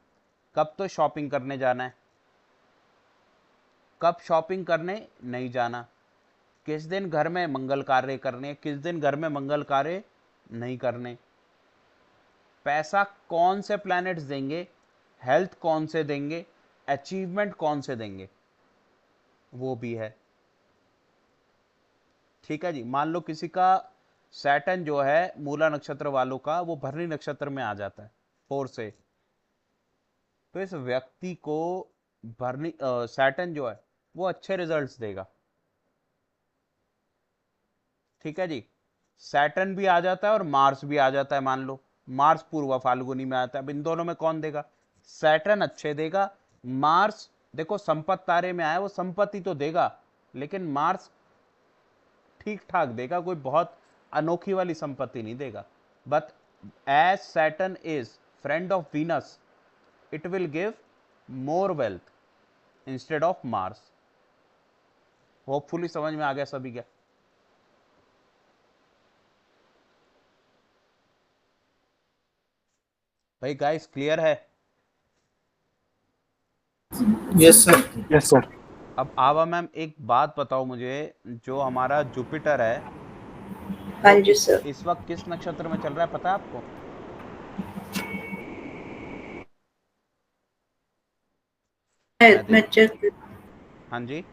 कब तो शॉपिंग करने जाना है, कब शॉपिंग करने नहीं जाना, किस दिन घर में मंगल कार्य करने, किस दिन घर में मंगल कार्य नहीं करने, पैसा कौन से प्लैनेट्स देंगे, हेल्थ कौन से देंगे, अचीवमेंट कौन से देंगे, वो भी है, ठीक है जी। मान लो किसी का सैटर्न जो है मूला नक्षत्र वालों का, वो भरणी नक्षत्र में आ जाता है 4 से, तो इस व्यक्ति को भरणी सैटर्न जो है वो अच्छे रिजल्ट्स देगा, ठीक है जी। सैटर्न भी आ जाता है और मार्स भी आ जाता है, मान लो मार्स पूर्वा फाल्गुनी में आता है। अब इन दोनों में कौन देगा? सैटर्न अच्छे देगा, मार्स देखो संपत्ति तारे में आया, वो संपत्ति तो देगा, लेकिन मार्स ठीक ठाक देगा, कोई बहुत अनोखी वाली संपत्ति नहीं देगा। But as Saturn is friend of Venus, it will give more wealth instead of Mars. Hopefully समझ में आ गया सभी क्या? भाई गाइस क्लियर है? Yes sir. Yes sir. अब आवा मैम एक बात बताओ मुझे, जो हमारा जुपिटर है हाँ वो जी सर। इस वक्त किस नक्षत्र में चल रहा है, पता है आपको? मैं मैं देख, चेक। हाँ जी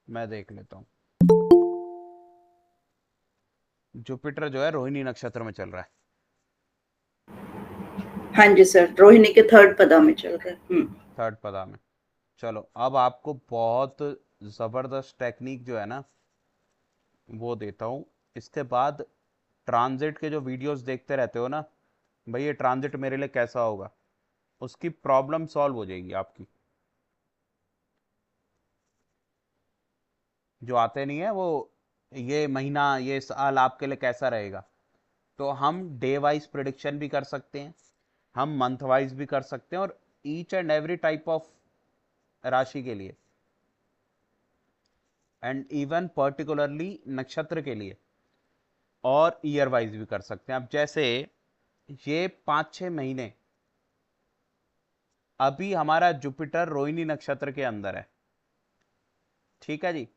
मैं देख लेता हूँ। जुपिटर जो है रोहिणी नक्षत्र में चल रहा है। हाँ जी सर, रोहिणी के थर्ड पदा में चल रहा है। थर्ड पदा में। चलो अब आपको बहुत जबरदस्त टेक्निक जो है ना वो देता हूँ। इसके बाद ट्रांजिट के जो वीडियोस देखते रहते हो ना, भाई ये ट्रांजिट मेरे लिए कैसा होगा, उसकी प्रॉब्लम सॉल्व हो जाएगी आपकी। जो आते नहीं है वो, ये महीना ये साल आपके लिए कैसा रहेगा, तो हम डे वाइज प्रिडिक्शन भी कर सकते हैं, हम मंथ वाइज भी कर सकते हैं, और each and every type of राशि के लिए, एंड इवन पर्टिकुलरली नक्षत्र के लिए, और ईयर वाइज भी कर सकते हैं। अब जैसे ये 5-6 महीने, अभी हमारा जुपिटर रोहिणी नक्षत्र के अंदर है, ठीक है जी।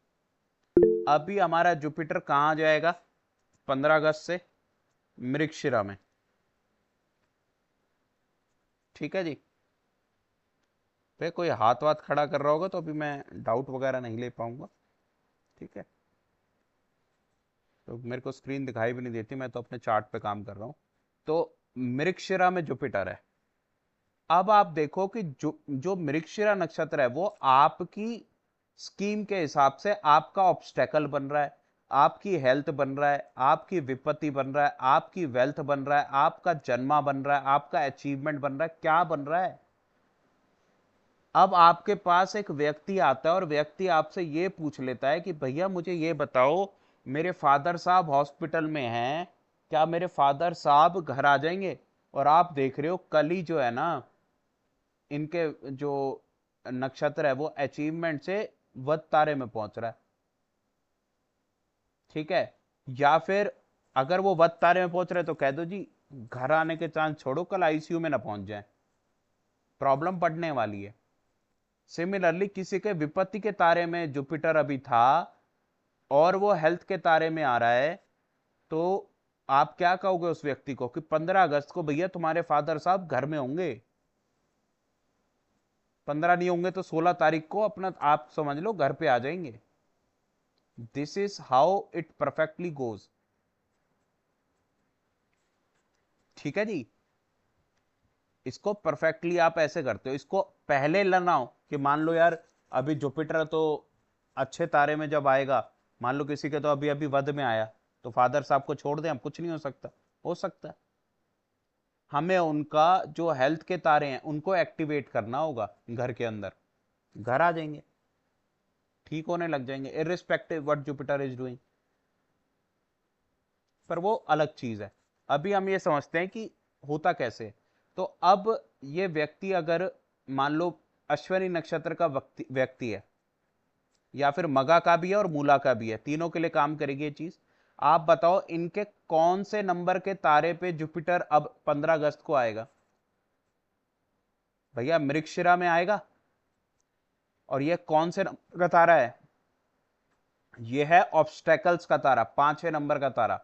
अभी हमारा जुपिटर कहाँ जाएगा 15 अगस्त से, मृगशिरा में, ठीक है जी। पे कोई हाथ वाथ खड़ा कर रहा होगा तो अभी मैं डाउट वगैरह नहीं ले पाऊंगा, ठीक है। तो मेरे को स्क्रीन दिखाई भी नहीं देती, मैं तो अपने चार्ट पे काम कर रहा हूँ। तो मृगशिरा में जुपिटर है। अब आप देखो कि जो जो मृगशिरा नक्षत्र है वो आपकी स्कीम के हिसाब से आपका ऑब्स्टेकल बन रहा है, आपकी हेल्थ बन रहा है, आपकी विपत्ति बन रहा है, आपकी वेल्थ बन रहा है, आपका जन्मा बन रहा है, आपका अचीवमेंट बन रहा है, क्या बन रहा है। अब आपके पास एक व्यक्ति आता है और व्यक्ति आपसे ये पूछ लेता है कि भैया मुझे ये बताओ, मेरे फादर साहब हॉस्पिटल में हैं, क्या मेरे फादर साहब घर आ जाएंगे। और आप देख रहे हो कल ही जो है ना, इनके जो नक्षत्र है वो अचीवमेंट से वध तारे में पहुंच रहा है, ठीक है। या फिर अगर वो वध तारे में पहुंच रहे तो कह दो जी घर आने के चांस छोड़ो, कल आईसीयू में ना पहुंच जाए, प्रॉब्लम पड़ने वाली है। सिमिलरली किसी के विपत्ति के तारे में जुपिटर अभी था और वो हेल्थ के तारे में आ रहा है, तो आप क्या कहोगे उस व्यक्ति को कि 15 अगस्त को भैया तुम्हारे फादर साहब घर में होंगे, 15 नहीं होंगे तो 16 तारीख को अपना आप समझ लो घर पे आ जाएंगे। This is how it perfectly goes, ठीक है जी। इसको परफेक्टली आप ऐसे करते हो, इसको पहले लगाओ कि मान लो यार अभी जुपिटर तो अच्छे तारे में जब आएगा, मान लो किसी के तो अभी अभी वध में आया, तो फादर साहब को छोड़ दें, हम कुछ नहीं हो सकता है। हमें उनका जो हेल्थ के तारे हैं उनको एक्टिवेट करना होगा घर के अंदर, घर आ जाएंगे, ठीक होने लग जाएंगे irrespective what Jupiter is doing. पर वो अलग चीज है। अभी हम ये समझते हैं कि होता कैसे है। तो अब ये व्यक्ति अगर मान लो अश्विनी नक्षत्र का व्यक्ति है, या फिर मगा का भी है और मूला का भी है, तीनों के लिए काम करेगी ये चीज। आप बताओ इनके कौन से नंबर के तारे पे जुपिटर अब 15 अगस्त को आएगा। भैया मृगशिरा में आएगा, और ये कौन से नंबर का तारा है, ये है ऑब्स्टेकल्स का तारा, 5वें नंबर का तारा।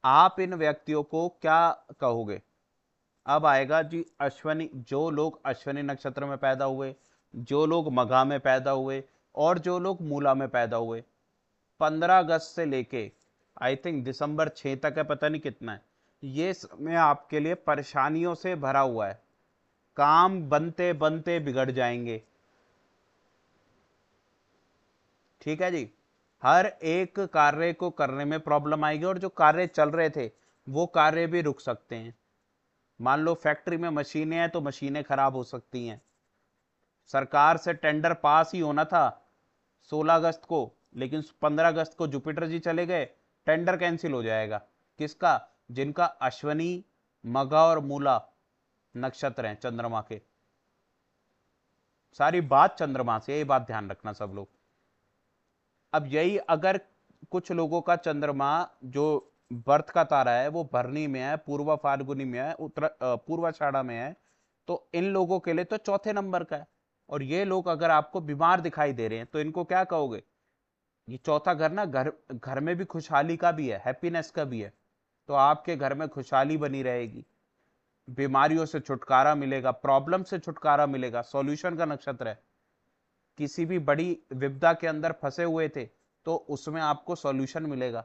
आप इन व्यक्तियों को क्या कहोगे। अब आएगा जी अश्वनी, जो लोग अश्वनी नक्षत्र में पैदा हुए, जो लोग मघा में पैदा हुए, और जो लोग मूला में पैदा हुए, 15 अगस्त से लेके आई थिंक दिसंबर 6 तक है, पता नहीं कितना है, ये समय आपके लिए परेशानियों से भरा हुआ है। काम बनते बनते बिगड़ जाएंगे, ठीक है जी। हर एक कार्य को करने में प्रॉब्लम आएगी, और जो कार्य चल रहे थे वो कार्य भी रुक सकते हैं। मान लो फैक्ट्री में मशीनें हैं तो मशीनें खराब हो सकती हैं। सरकार से टेंडर पास ही होना था 16 अगस्त को, लेकिन 15 अगस्त को जुपिटर जी चले गए, टेंडर कैंसिल हो जाएगा। किसका, जिनका अश्वनी मघा और मूला नक्षत्र हैं चंद्रमा के। सारी बात चंद्रमा से, यही बात ध्यान रखना सब लोग। अब यही अगर कुछ लोगों का चंद्रमा जो बर्थ का तारा है वो भरनी में है, पूर्वा फाल्गुनी में है, उत्तर पूर्वाषाढ़ा में है, तो इन लोगों के लिए तो चौथे नंबर का है। और ये लोग अगर आपको बीमार दिखाई दे रहे हैं तो इनको क्या कहोगे। ये चौथा घर ना, घर घर में भी खुशहाली का भी है, हैप्पीनेस का भी है, तो आपके घर में खुशहाली बनी रहेगी, बीमारियों से छुटकारा मिलेगा, प्रॉब्लम से छुटकारा मिलेगा, सॉल्यूशन का नक्षत्र है। किसी भी बड़ी विपदा के अंदर फंसे हुए थे तो उसमें आपको सॉल्यूशन मिलेगा।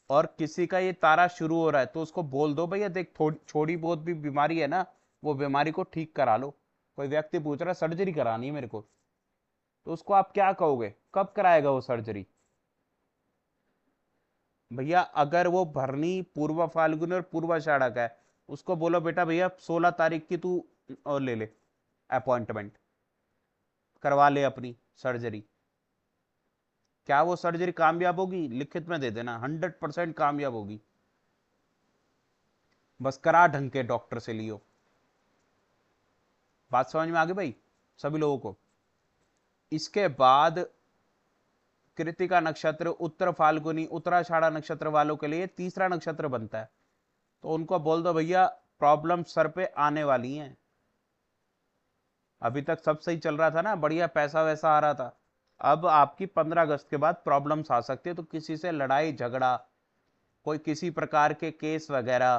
और किसी का ये तारा शुरू हो रहा है तो उसको बोल दो भैया देख थोड़ी बहुत भी बीमारी है ना, वो बीमारी को ठीक करा लो। कोई व्यक्ति पूछ रहा है सर्जरी करानी है मेरे को, तो उसको आप क्या कहोगे, कब कराएगा वो सर्जरी। भैया अगर वो भरनी पूर्व फाल्गुनी और पूर्वाषाढ़ा का है, उसको बोलो बेटा भैया 16 तारीख की तू और ले ले अपॉइंटमेंट, करवा ले अपनी सर्जरी। क्या वो सर्जरी कामयाब होगी? लिखित में दे देना, 100% कामयाब होगी। बस करा ढंग के डॉक्टर से लियो। बात समझ में आ गई भाई सभी लोगों को? इसके बाद कृतिका नक्षत्र, उत्तर फाल्गुनी, उत्तराषाढ़ा नक्षत्र वालों के लिए तीसरा नक्षत्र बनता है। तो उनको बोल दो भैया प्रॉब्लम सर पे आने वाली हैं। अभी तक सब सही चल रहा था ना, बढ़िया पैसा वैसा आ रहा था। अब आपकी 15 अगस्त के बाद प्रॉब्लम्स आ सकती है। तो किसी से लड़ाई झगड़ा, कोई किसी प्रकार के केस वगैरह,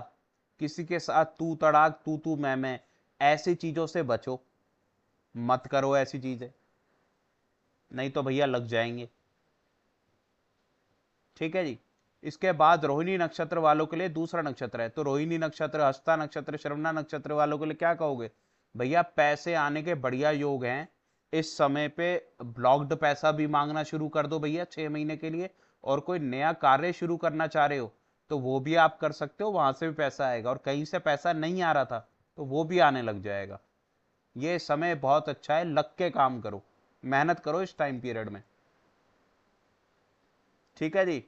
किसी के साथ तू तड़ाक तू तू मैं, ऐसी चीजों से बचो, मत करो ऐसी चीजें, नहीं तो भैया लग जाएंगे। ठीक है जी। इसके बाद रोहिणी नक्षत्र वालों के लिए दूसरा नक्षत्र है। तो रोहिणी नक्षत्र, हस्ता नक्षत्र, श्रवणा नक्षत्र वालों के लिए क्या कहोगे? भैया पैसे आने के बढ़िया योग हैं इस समय पे। ब्लॉक्ड पैसा भी मांगना शुरू कर दो भैया 6 महीने के लिए। और कोई नया कार्य शुरू करना चाह रहे हो तो वो भी आप कर सकते हो, वहां से भी पैसा आएगा। और कहीं से पैसा नहीं आ रहा था तो वो भी आने लग जाएगा। ये समय बहुत अच्छा है, लग के काम करो, मेहनत करो इस टाइम पीरियड में। ठीक है जी।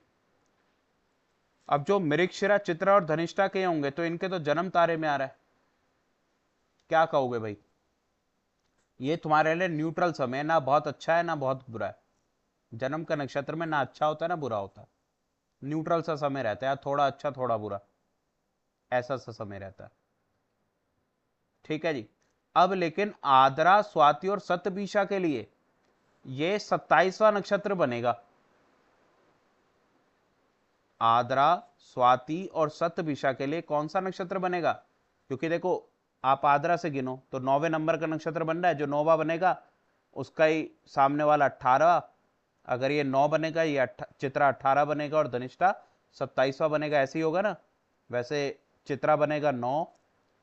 अब जो मृगशिरा, चित्रा और धनिष्ठा के होंगे तो इनके तो जन्म तारे में आ रहा है, क्या कहोगे भाई? ये तुम्हारे लिए न्यूट्रल समय है, ना बहुत अच्छा है ना बहुत बुरा है। जन्म का नक्षत्र में ना अच्छा होता है ना बुरा होता है, न्यूट्रल सा समय रहता है, थोड़ा अच्छा थोड़ा बुरा, ऐसा सा समय रहता है। ठीक है जी। अब लेकिन आद्रा, स्वाति और सतभिषा के लिए ये 27वां नक्षत्र बनेगा। आद्रा, स्वाति और सतभिषा के लिए कौन सा नक्षत्र बनेगा? क्योंकि देखो आप आद्रा से गिनो तो 9वें नंबर का नक्षत्र बन रहा है, जो 9वां बनेगा उसका ही सामने वाला 18। अगर ये 9 बनेगा, ये चित्रा 18 बनेगा और धनिष्ठा 27वां बनेगा, ऐसे ही होगा ना। वैसे चित्रा बनेगा 9,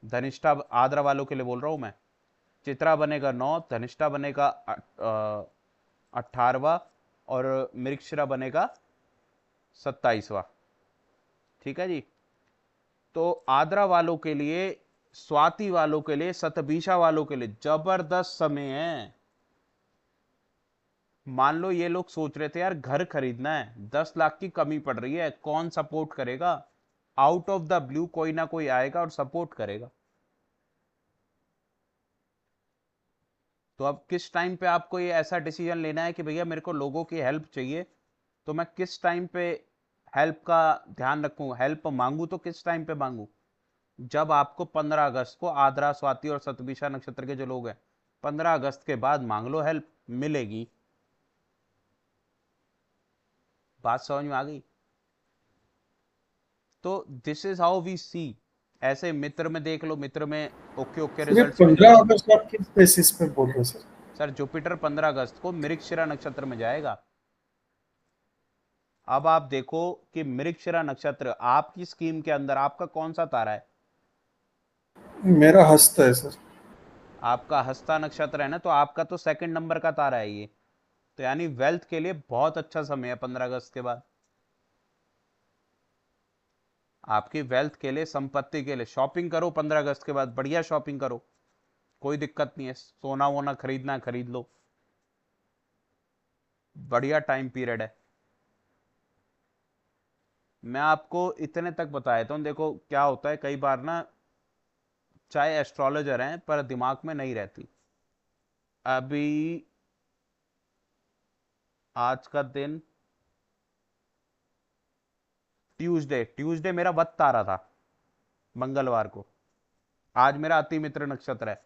धनिष्ठा, आद्रा वालों के लिए बोल रहा हूं मैं, चित्रा बनेगा 9, धनिष्ठा बनेगा 18वां और मृगशिरा बनेगा 27वां। ठीक है जी। तो आद्रा वालों के लिए, स्वाति वालों के लिए, सतभिषा वालों के लिए जबरदस्त समय है। मान लो ये लोग सोच रहे थे यार घर खरीदना है, 10 लाख की कमी पड़ रही है, कौन सपोर्ट करेगा? आउट ऑफ द ब्लू कोई ना कोई आएगा और सपोर्ट करेगा। तो अब किस टाइम पे आपको ये ऐसा डिसीजन लेना है कि भैया मेरे को लोगों की हेल्प चाहिए, तो मैं किस टाइम पे हेल्प का ध्यान रखूं, हेल्प मांगू तो किस टाइम पे मांगू? जब आपको 15 अगस्त को आद्रा, स्वाति और सतभिषा नक्षत्र के जो लोग हैं 15 अगस्त के बाद मांग लो, हेल्प मिलेगी। बात समझ में आ गई? तो दिस इज हाउ वी सी। ऐसे मित्र में देख लो, मित्र में ओके ओके सर ये रिजल्ट्स मिल रहे 15 हैं। अगस्त आप किस बेसिस पे बोल रहे हैं सर? सर जुपिटर 15 अगस्त को मृगशिरा नक्षत्र में जाएगा। अब आप देखो कि मृगशिरा नक्षत्र आपकी स्कीम के अंदर आपका कौन सा तारा है? मेरा हस्त है सर। आपका हस्ता नक्षत्र है ना, तो आपका तो सेकंड नंबर का तारा है ये। तो यानी वेल्थ के लिए बहुत अच्छा समय है 15 अगस्त के बाद। आपकी वेल्थ के लिए, संपत्ति के लिए शॉपिंग करो 15 अगस्त के बाद, बढ़िया शॉपिंग करो, कोई दिक्कत नहीं है। सोना वोना खरीदना है खरीद लो, बढ़िया टाइम पीरियड है। मैं आपको इतने तक बता देता हूँ। देखो क्या होता है कई बार ना, चाहे एस्ट्रोलॉजर हैं पर दिमाग में नहीं रहती। अभी आज का दिन ट्यूसडे, ट्यूसडे मेरा वत तारा था मंगलवार को, आज मेरा अति मित्र नक्षत्र है।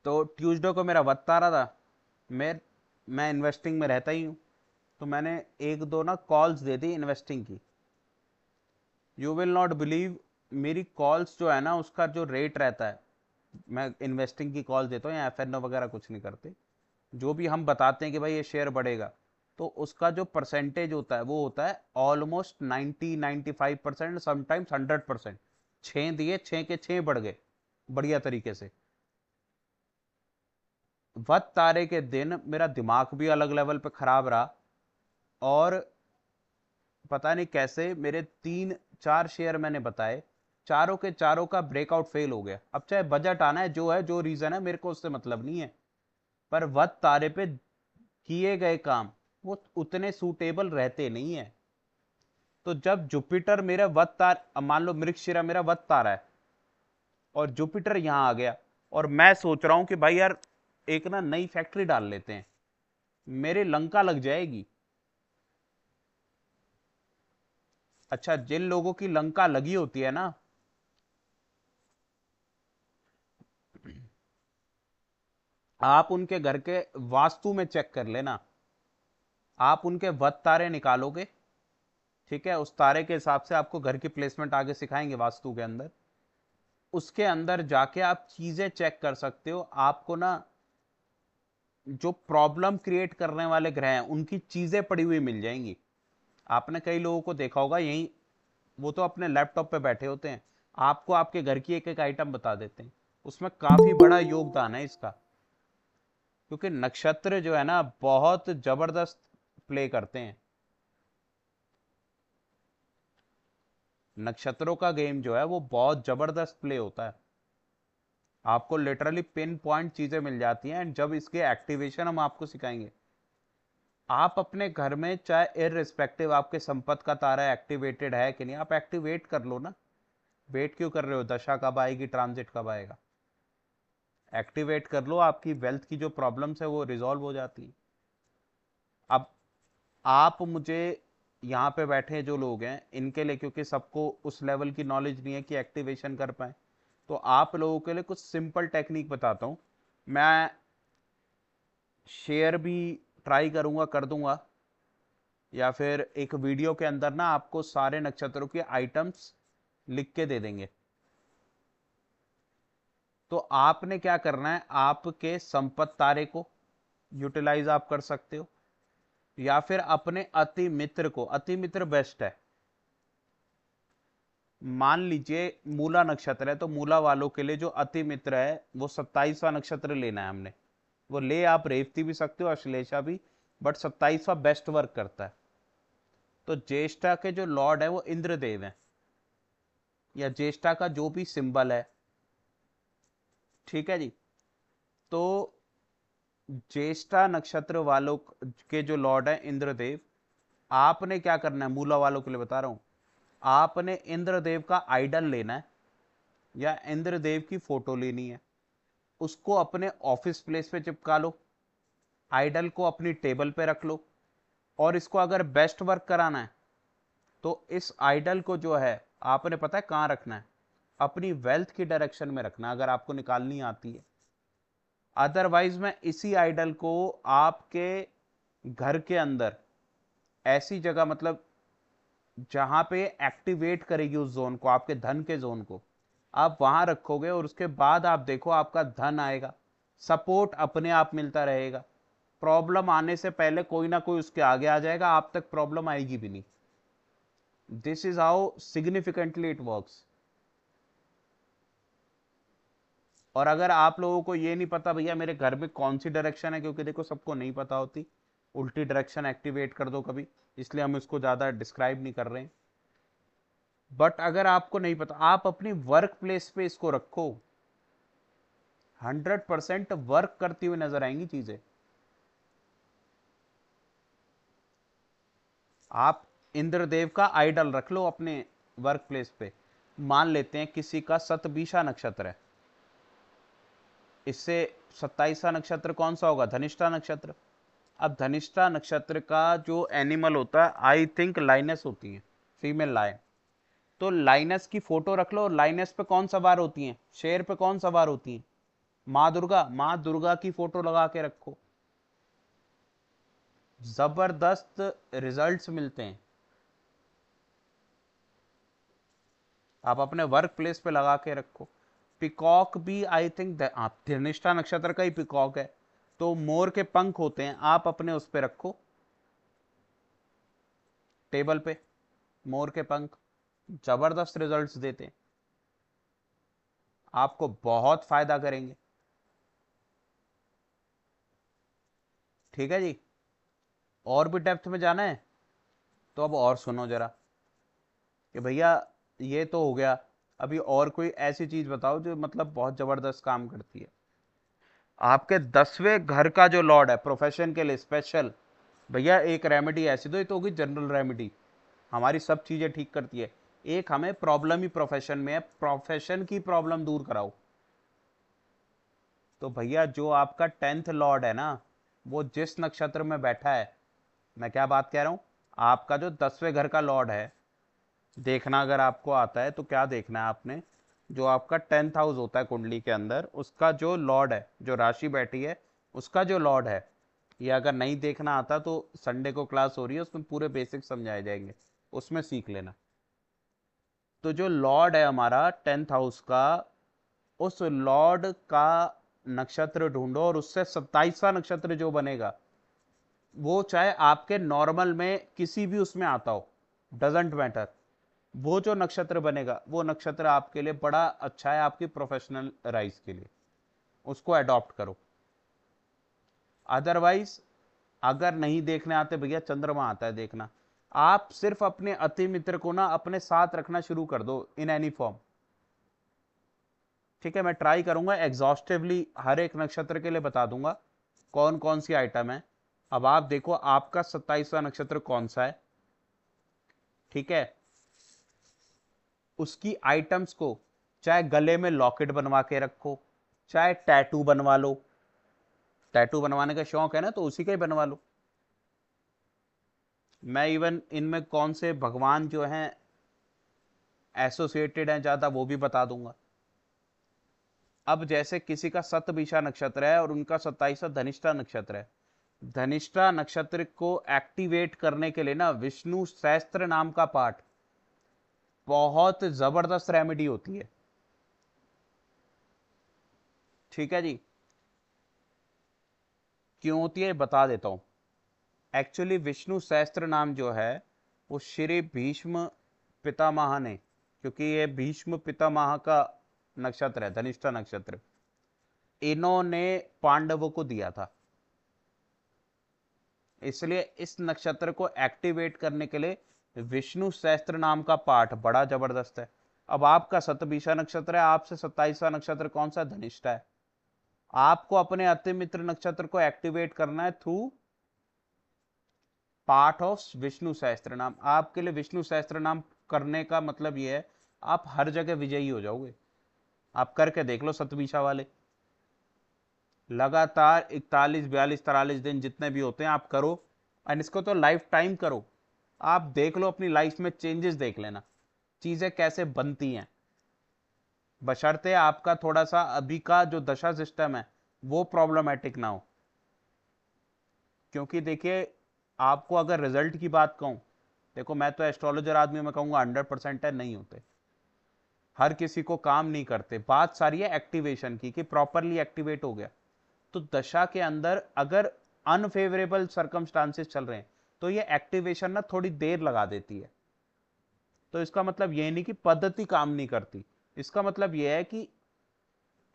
तो ट्यूसडे को मेरा वत तारा था। मैं इन्वेस्टिंग में रहता ही हूँ, तो मैंने एक दो ना कॉल्स दे दी इन्वेस्टिंग की। यू विल नॉट बिलीव, मेरी कॉल्स जो है ना उसका जो रेट रहता है, मैं इन्वेस्टिंग की कॉल देता हूँ या एफएनओ वगैरह कुछ नहीं करते, जो भी हम बताते हैं कि भाई ये शेयर बढ़ेगा, तो उसका जो परसेंटेज होता है वो होता है ऑलमोस्ट 90-95%, समटाइम्स 100%। 6 दिए, 6 के 6 बढ़ गए बढ़िया तरीके से। वत तारे के दिन मेरा दिमाग भी अलग लेवल पे खराब रहा, और पता नहीं कैसे मेरे 3-4 शेयर मैंने बताए, चारों के चारों का ब्रेकआउट फेल हो गया। अब चाहे बजट आना है, जो है जो रीजन है, मेरे को उससे मतलब नहीं है, पर वत तारे पे किए गए काम वो उतने सूटेबल रहते नहीं है। तो जब जुपिटर मेरा वत तार, अब मान लो मृगशिरा मेरा वत तारा है और जुपिटर यहां आ गया, और मैं सोच रहा हूं कि भाई यार एक ना नई फैक्ट्री डाल लेते हैं, मेरे लंका लग जाएगी। अच्छा, जिन लोगों की लंका लगी होती है ना, आप उनके घर के वास्तु में चेक कर लेना, आप उनके वत तारे निकालोगे, ठीक है, उस तारे के हिसाब से आपको घर की प्लेसमेंट आगे सिखाएंगे वास्तु के अंदर, उसके अंदर जाके आप चीजें चेक कर सकते हो। आपको ना जो प्रॉब्लम क्रिएट करने वाले ग्रह हैं उनकी चीजें पड़ी हुई मिल जाएंगी। आपने कई लोगों को देखा होगा, यही वो तो अपने लैपटॉप पे बैठे होते हैं, आपको आपके घर की एक एक आइटम बता देते हैं, उसमें काफी बड़ा योगदान है इसका, क्योंकि नक्षत्र जो है ना बहुत जबरदस्त प्ले करते हैं। नक्षत्रों का गेम जो है वो बहुत जबरदस्त प्ले होता है, आपको लिटरली पिन पॉइंट चीजें मिल जाती हैं, एंड जब इसके एक्टिवेशन हम आपको सिखाएंगे, आप अपने घर में चाहे इररिस्पेक्टिव आपके संपत्ति का तारा एक्टिवेटेड है कि नहीं, आप एक्टिवेट कर लो ना। वेट क्यों कर रहे हो, दशा कब आएगी, ट्रांजिट कब आएगा, एक्टिवेट कर लो, आपकी वेल्थ की जो प्रॉब्लम्स है वो रिजॉल्व हो जाती है। अब आप मुझे यहाँ पे बैठे जो लोग हैं इनके लिए, क्योंकि सबको उस लेवल की नॉलेज नहीं है कि एक्टिवेशन कर पाए, तो आप लोगों के लिए कुछ सिंपल टेक्निक बताता हूँ। मैं शेयर भी ट्राई करूँगा, कर दूंगा, या फिर एक वीडियो के अंदर ना आपको सारे नक्षत्रों के आइटम्स लिख के दे देंगे। तो आपने क्या करना है, आपके संपत्ति तारे को यूटिलाइज आप कर सकते हो, या फिर अपने अति मित्र को, अति मित्र बेस्ट है। मान लीजिए मूला नक्षत्र है, तो मूला वालों के लिए जो अति मित्र है वो 27वां नक्षत्र लेना है हमने, वो ले आप रेवती भी सकते हो, अश्लेषा भी, बट 27वां बेस्ट वर्क करता है। तो ज्येष्ठा के जो लॉर्ड है वो इंद्रदेव है, या ज्येष्ठा का जो भी सिंबल है, ठीक है जी। तो ज्येष्ठा नक्षत्र वालों के जो लॉर्ड है इंद्रदेव, आपने क्या करना है, मूला वालों के लिए बता रहा हूं, आपने इंद्रदेव का आइडल लेना है, या इंद्रदेव की फोटो लेनी है, उसको अपने ऑफिस प्लेस पे चिपका लो, आइडल को अपनी टेबल पे रख लो, और इसको अगर बेस्ट वर्क कराना है तो इस आइडल को जो है आपने पता है कहां रखना है, अपनी वेल्थ की डायरेक्शन में रखना है, अगर आपको निकालनी आती है। अदरवाइज मैं इसी आइडल को आपके घर के अंदर ऐसी जगह, मतलब जहां पे एक्टिवेट करेगी उस जोन को, आपके धन के जोन को, आप वहां रखोगे, और उसके बाद आप देखो आपका धन आएगा, सपोर्ट अपने आप मिलता रहेगा, प्रॉब्लम आने से पहले कोई ना कोई उसके आगे आ जाएगा, आप तक प्रॉब्लम आएगी भी नहीं। This is how significantly it works. और अगर आप लोगों को ये नहीं पता भैया मेरे घर में कौन सी डायरेक्शन है, क्योंकि देखो सबको नहीं पता होती, उल्टी डायरेक्शन एक्टिवेट कर दो कभी, इसलिए हम इसको ज्यादा डिस्क्राइब नहीं कर रहे हैं। बट अगर आपको नहीं पता, आप अपनी वर्क प्लेस पे इसको रखो, 100% वर्क करती हुई नजर आएंगी चीजें। आप इंद्रदेव का आइडल रख लो अपने वर्क प्लेस पे। मान लेते हैं किसी का सतबीषा नक्षत्र है, इससे 27वां नक्षत्र कौन सा होगा, धनिष्ठा नक्षत्र। अब धनिष्ठा नक्षत्र का जो एनिमल होता है, आई थिंक लाइनस होती है, फीमेल लायन। तो लाइनस की फोटो रख लो, और लाइनस पे कौन सवार होती हैं, शेर पे कौन सवार होती हैं, माँ दुर्गा, माँ दुर्गा की फोटो लगा के रखो, जबरदस्त रिजल्ट्स मिलते हैं। आप अपने वर्क प्लेस पे लगा के रखो। पिकॉक भी आई थिंक धनिष्ठा नक्षत्र का ही पिकॉक है, तो मोर के पंख होते हैं, आप अपने उस पे रखो टेबल पे, मोर के पंख जबरदस्त रिजल्ट्स देते हैं, आपको बहुत फायदा करेंगे। ठीक है जी, और भी डेप्थ में जाना है। तो अब और सुनो जरा कि भैया ये तो हो गया, अभी और कोई ऐसी चीज बताओ जो मतलब बहुत जबरदस्त काम करती है। आपके 10वें घर का जो लॉर्ड है प्रोफेशन के लिए स्पेशल, भैया एक रेमेडी ऐसी दो, ये तो होगी जनरल रेमेडी, हमारी सब चीजें ठीक करती है। एक हमें प्रॉब्लम ही प्रोफेशन में है, प्रोफेशन की प्रॉब्लम दूर कराओ। तो भैया जो आपका 10th लॉर्ड है ना, वो जिस नक्षत्र में बैठा है, मैं क्या बात कह रहा हूं, आपका जो 10वें घर का लॉर्ड है, देखना अगर आपको आता है तो क्या देखना है आपने, जो आपका 10th हाउस होता है कुंडली के अंदर, उसका जो लॉर्ड है, जो राशि बैठी है उसका जो लॉर्ड है, ये अगर नहीं देखना आता तो संडे को क्लास हो रही है, उसमें पूरे बेसिक समझाए जाएंगे, उसमें सीख लेना। तो जो लॉर्ड है हमारा 10th हाउस का, उस लॉर्ड का नक्षत्र ढूंढो और उससे 27वां नक्षत्र जो बनेगा, वो चाहे आपके नॉर्मल में किसी भी उसमें आता हो, डजेंट मैटर, वो जो नक्षत्र बनेगा वो नक्षत्र आपके लिए बड़ा अच्छा है, आपकी प्रोफेशनल राइज के लिए, उसको अडॉप्ट करो। अदरवाइज अगर नहीं देखने आते भैया, चंद्रमा आता है देखना, आप सिर्फ अपने अति मित्र को ना अपने साथ रखना शुरू कर दो इन एनी फॉर्म। ठीक है, मैं ट्राई करूंगा एग्जॉस्टिवली हर एक नक्षत्र के लिए बता दूंगा कौन कौन सी आइटम है। अब आप देखो आपका 27वां नक्षत्र कौन सा है, ठीक है, उसकी आइटम्स को चाहे गले में लॉकेट बनवा के रखो, चाहे टैटू बनवा लो, टैटू बनवाने का शौक है ना तो उसी का ही बनवा लो। मैं इवन इनमें कौन से भगवान जो हैं एसोसिएटेड हैं ज्यादा वो भी बता दूंगा। अब जैसे किसी का सतभिषा नक्षत्र है और उनका 27वां धनिष्ठा नक्षत्र है, धनिष्ठा नक्षत्र को एक्टिवेट करने के लिए ना विष्णु सहस्त्र नाम का पाठ बहुत जबरदस्त रेमेडी होती है। ठीक है जी, क्यों होती है बता देता हूं। एक्चुअली विष्णु सहस्त्र नाम जो है वो श्री भीष्म पितामह ने, क्योंकि ये भीष्म पितामह का नक्षत्र है धनिष्ठा नक्षत्र, इन्होंने पांडवों को दिया था, इसलिए इस नक्षत्र को एक्टिवेट करने के लिए विष्णु सहस्त्र नाम का पाठ बड़ा जबरदस्त है। अब आपका सतभिषा नक्षत्र है, आपसे 27वां नक्षत्र कौन सा, धनिष्ठा है, आपको अपने अति मित्र नक्षत्र को एक्टिवेट करना है थ्रू पार्ट ऑफ विष्णु सहस्त्र नाम। आपके लिए विष्णु सहस्त्र नाम करने का मतलब यह है आप हर जगह विजयी हो जाओगे। आप करके देख लो सतभिषा वाले, लगातार 41 42 43 दिन जितने भी होते हैं आप करो, एंड इसको तो लाइफ टाइम करो। आप देख लो अपनी लाइफ में चेंजेस देख लेना, चीजें कैसे बनती हैं, बशर्ते आपका थोड़ा सा अभी का जो दशा सिस्टम है वो प्रॉब्लमेटिक ना हो। क्योंकि देखिए आपको अगर रिजल्ट की बात कहूं, देखो मैं तो एस्ट्रोलॉजर आदमी, मैं कहूंगा 100% है, नहीं होते, हर किसी को काम नहीं करते। बात सारी है एक्टिवेशन की कि प्रॉपरली एक्टिवेट हो गया। तो दशा के अंदर अगर अनफेवरेबल सर्कमस्टांसेस चल रहे हैं तो ये एक्टिवेशन ना थोड़ी देर लगा देती है। तो इसका मतलब ये नहीं कि पद्धति काम नहीं करती, इसका मतलब यह है कि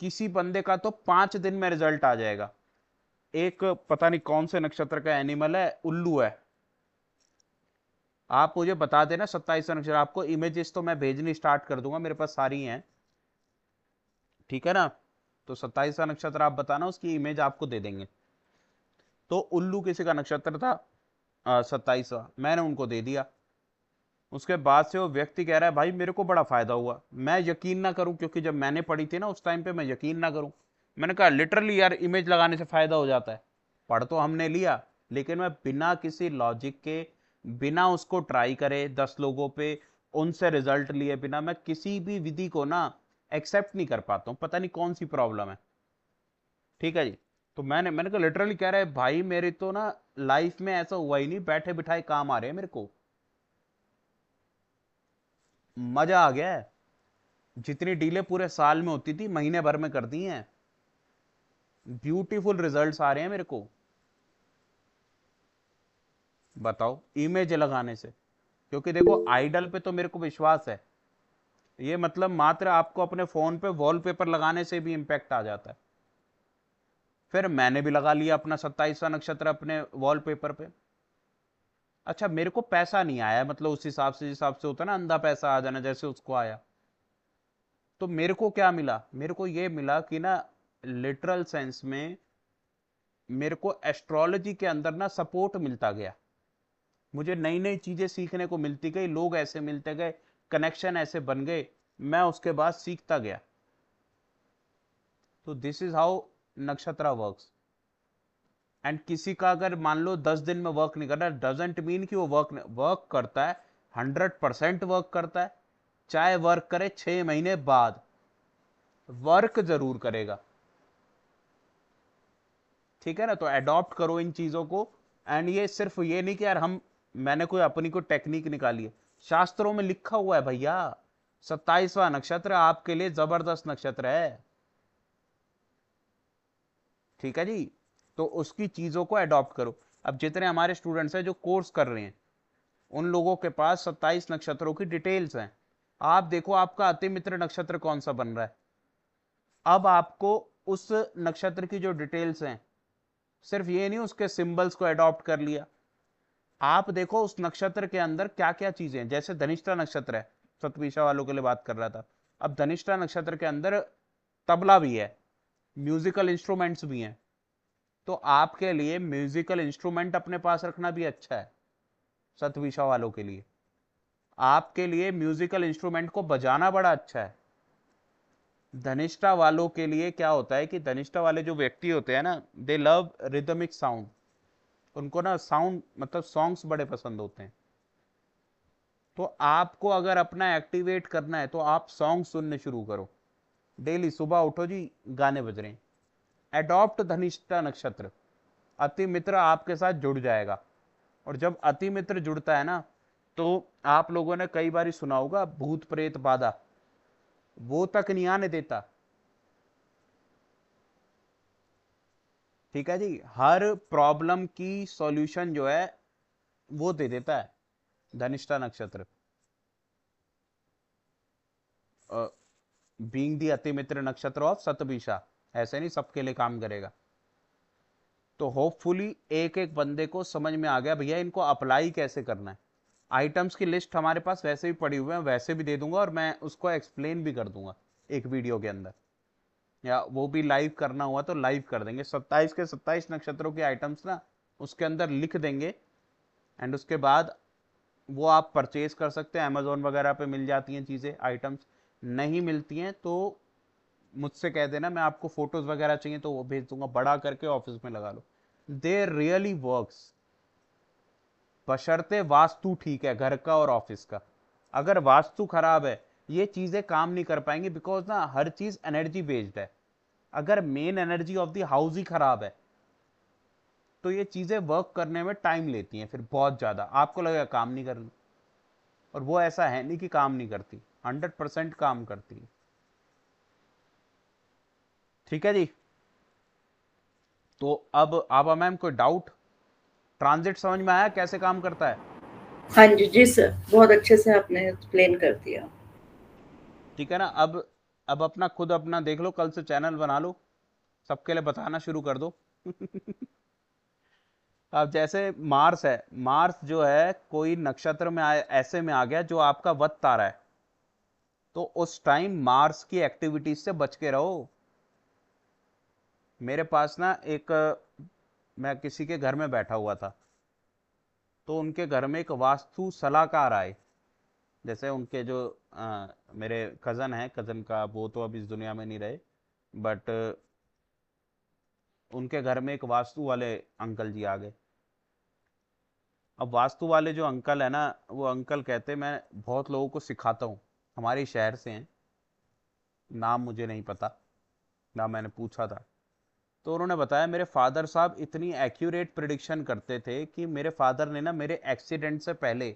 किसी बंदे का तो 5 दिन में रिजल्ट आ जाएगा। एक पता नहीं कौन से नक्षत्र का एनिमल है, उल्लू है, आप मुझे बता देना 27वां नक्षत्र, आपको इमेजेस तो मैं भेजनी स्टार्ट कर दूंगा, मेरे पास सारी हैं, ठीक है ना। तो 27वां नक्षत्र आप बताना, उसकी इमेज आपको दे देंगे। तो उल्लू किसी का नक्षत्र था 27वां, मैंने उनको दे दिया। उसके बाद से वो व्यक्ति कह रहा है भाई मेरे को बड़ा फायदा हुआ। मैं यकीन ना करूं, क्योंकि जब मैंने पढ़ी थी ना उस टाइम पे मैं यकीन ना करूं, मैंने कहा लिटरली यार इमेज लगाने से फायदा हो जाता है। पढ़ तो हमने लिया, लेकिन मैं बिना किसी लॉजिक के, बिना उसको ट्राई करे 10 लोगों पे, उनसे रिजल्ट लिए बिना मैं किसी भी विधि को ना एक्सेप्ट नहीं कर पाता हूँ, पता नहीं कौन सी प्रॉब्लम है। ठीक है जी, तो मैंने कहा लिटरली कह रहा है भाई मेरी तो ना लाइफ में ऐसा हुआ ही नहीं, बैठे बिठाए काम आ रहे हैं मेरे को, मजा आ गया है। जितनी डीले पूरे साल में होती थी महीने भर में कर दी हैं, ब्यूटीफुल रिजल्ट्स आ रहे हैं मेरे को। बताओ इमेज लगाने से, क्योंकि देखो आइडल पे तो मेरे को विश्वास है, ये मतलब मात्र आपको अपने फोन पे वॉलपेपर लगाने से भी इंपैक्ट आ जाता है। फिर मैंने भी लगा लिया अपना 27वां नक्षत्र अपने वॉलपेपर पे। अच्छा मेरे को पैसा नहीं आया, मतलब उस हिसाब से, जिस हिसाब से होता है ना अंधा पैसा आ जाना, जैसे उसको आया, तो मेरे को क्या मिला? मेरे को ये मिला कि ना लिटरल सेंस में मेरे को एस्ट्रोलॉजी के अंदर ना सपोर्ट मिलता गया, मुझे नई नई चीजें सीखने को मिलती गई, लोग ऐसे मिलते गए, कनेक्शन ऐसे बन गए, मैं उसके बाद सीखता गया। तो दिस इज हाउ नक्षत्र वर्क्स। एंड किसी का अगर मान लो 10 दिन में वर्क नहीं कर रहा, डजेंट मीन कि वो वर्क करता है, 100% वर्क करता है। चाहे वर्क करे 6 महीने बाद, वर्क जरूर करेगा। ठीक है ना? तो अडॉप्ट करो इन चीजों को। एंड ये सिर्फ ये नहीं कि यार मैंने कोई अपनी कोई टेक्निक निकाली है, शास्त्रों में लिखा हुआ है भैया, 27वां नक्षत्र आपके लिए जबरदस्त नक्षत्र है। ठीक है जी? तो उसकी चीजों को अडॉप्ट करो। अब जितने हमारे स्टूडेंट्स हैं जो कोर्स कर रहे हैं, उन लोगों के पास 27 नक्षत्रों की डिटेल्स हैं। आप देखो आपका अति मित्र नक्षत्र कौन सा बन रहा है। अब आपको उस नक्षत्र की जो डिटेल्स हैं, सिर्फ ये नहीं उसके सिंबल्स को अडॉप्ट कर लिया, आप देखो उस नक्षत्र के अंदर क्या क्या चीजें हैं। जैसे धनिष्ठा नक्षत्र है, सतविशा वालों के लिए बात कर रहा था। अब धनिष्ठा नक्षत्र के अंदर तबला भी है, म्यूजिकल इंस्ट्रूमेंट्स भी हैं, तो आपके लिए म्यूजिकल इंस्ट्रूमेंट अपने पास रखना भी अच्छा है। सतविशा वालों के लिए, आपके लिए म्यूजिकल इंस्ट्रूमेंट को बजाना बड़ा अच्छा है। धनिष्ठा वालों के लिए क्या होता है कि धनिष्ठा वाले जो व्यक्ति होते हैं ना, दे लव रिदमिक साउंड, उनको ना साउंड मतलब सॉन्ग्स बड़े पसंद होते हैं। तो आपको अगर अपना एक्टिवेट करना है तो आप सॉन्ग सुनने शुरू करो, डेली सुबह उठो जी, गाने बज रहे हैं। एडॉप्ट धनिष्ठा नक्षत्र, अति मित्र आपके साथ जुड़ जाएगा। और जब अति मित्र जुड़ता है ना, तो आप लोगों ने कई बार सुना होगा भूत प्रेत बाधा, वो तक नहीं आने देता। ठीक है जी? हर प्रॉब्लम की सॉल्यूशन जो है वो दे देता है धनिष्ठा नक्षत्र, बीइंग दी अति मित्र नक्षत्र ऑफ सतभिषा। ऐसे नहीं सबके लिए काम करेगा। तो होपफुली एक एक बंदे को समझ में आ गया भैया इनको अप्लाई कैसे करना है। आइटम्स की लिस्ट हमारे पास वैसे भी पड़ी हुए हैं, वैसे भी दे दूंगा, और मैं उसको एक्सप्लेन भी कर दूंगा एक वीडियो के अंदर, या वो भी लाइव करना हुआ तो लाइव कर देंगे। 27 के 27 नक्षत्रों के आइटम्स ना उसके अंदर लिख देंगे। एंड उसके बाद वो आप परचेज कर सकते हैं, अमेजोन वगैरह पे मिल जाती हैं चीज़ें, आइटम्स। नहीं मिलती हैं तो मुझसे कह देना, मैं आपको फोटोज वगैरह चाहिए तो वो भेज दूंगा, बड़ा करके ऑफिस में लगा लो। दे रियली वर्क्स, बशर्ते वास्तु ठीक है घर का और ऑफिस का। अगर वास्तु खराब है ये चीजें काम नहीं कर पाएंगी, बिकॉज ना हर चीज एनर्जी बेस्ड है। अगर main energy of the house ही खराब है तो ये चीजें वर्क करने में टाइम लेती हैं, फिर बहुत ज्यादा आपको लगेगा काम नहीं कर रही, और वो ऐसा है नहीं कि काम नहीं करती, 100% काम करती है। ठीक है जी? तो अब आबा मैम कोई डाउट? ट्रांजिट समझ में आया कैसे काम करता है? हाँ जी जी सर, बहुत अच्छे से आपने एक्सप्लेन कर दिया। ठीक है ना? अब अपना खुद अपना देख लो, कल से चैनल बना लो, सबके लिए बताना शुरू कर दो। अब जैसे मार्स है, मार्स जो है कोई नक्षत्र में ऐसे में आ गया जो आपका वत तारा है, तो उस टाइम मार्स की एक्टिविटीज से बच के रहो। मेरे पास ना एक, मैं किसी के घर में बैठा हुआ था, तो उनके घर में एक वास्तु सलाहकार आए। जैसे उनके जो मेरे कज़न है, कज़न का वो तो अब इस दुनिया में नहीं रहे, बट उनके घर में एक वास्तु वाले अंकल जी आ गए। अब वास्तु वाले जो अंकल है ना, वो अंकल कहते मैं बहुत लोगों को सिखाता हूँ, हमारे शहर से हैं, नाम मुझे नहीं पता, ना मैंने पूछा था। तो उन्होंने बताया मेरे फादर साहब इतनी एक्यूरेट प्रिडिक्शन करते थे कि मेरे फादर ने ना मेरे एक्सीडेंट से पहले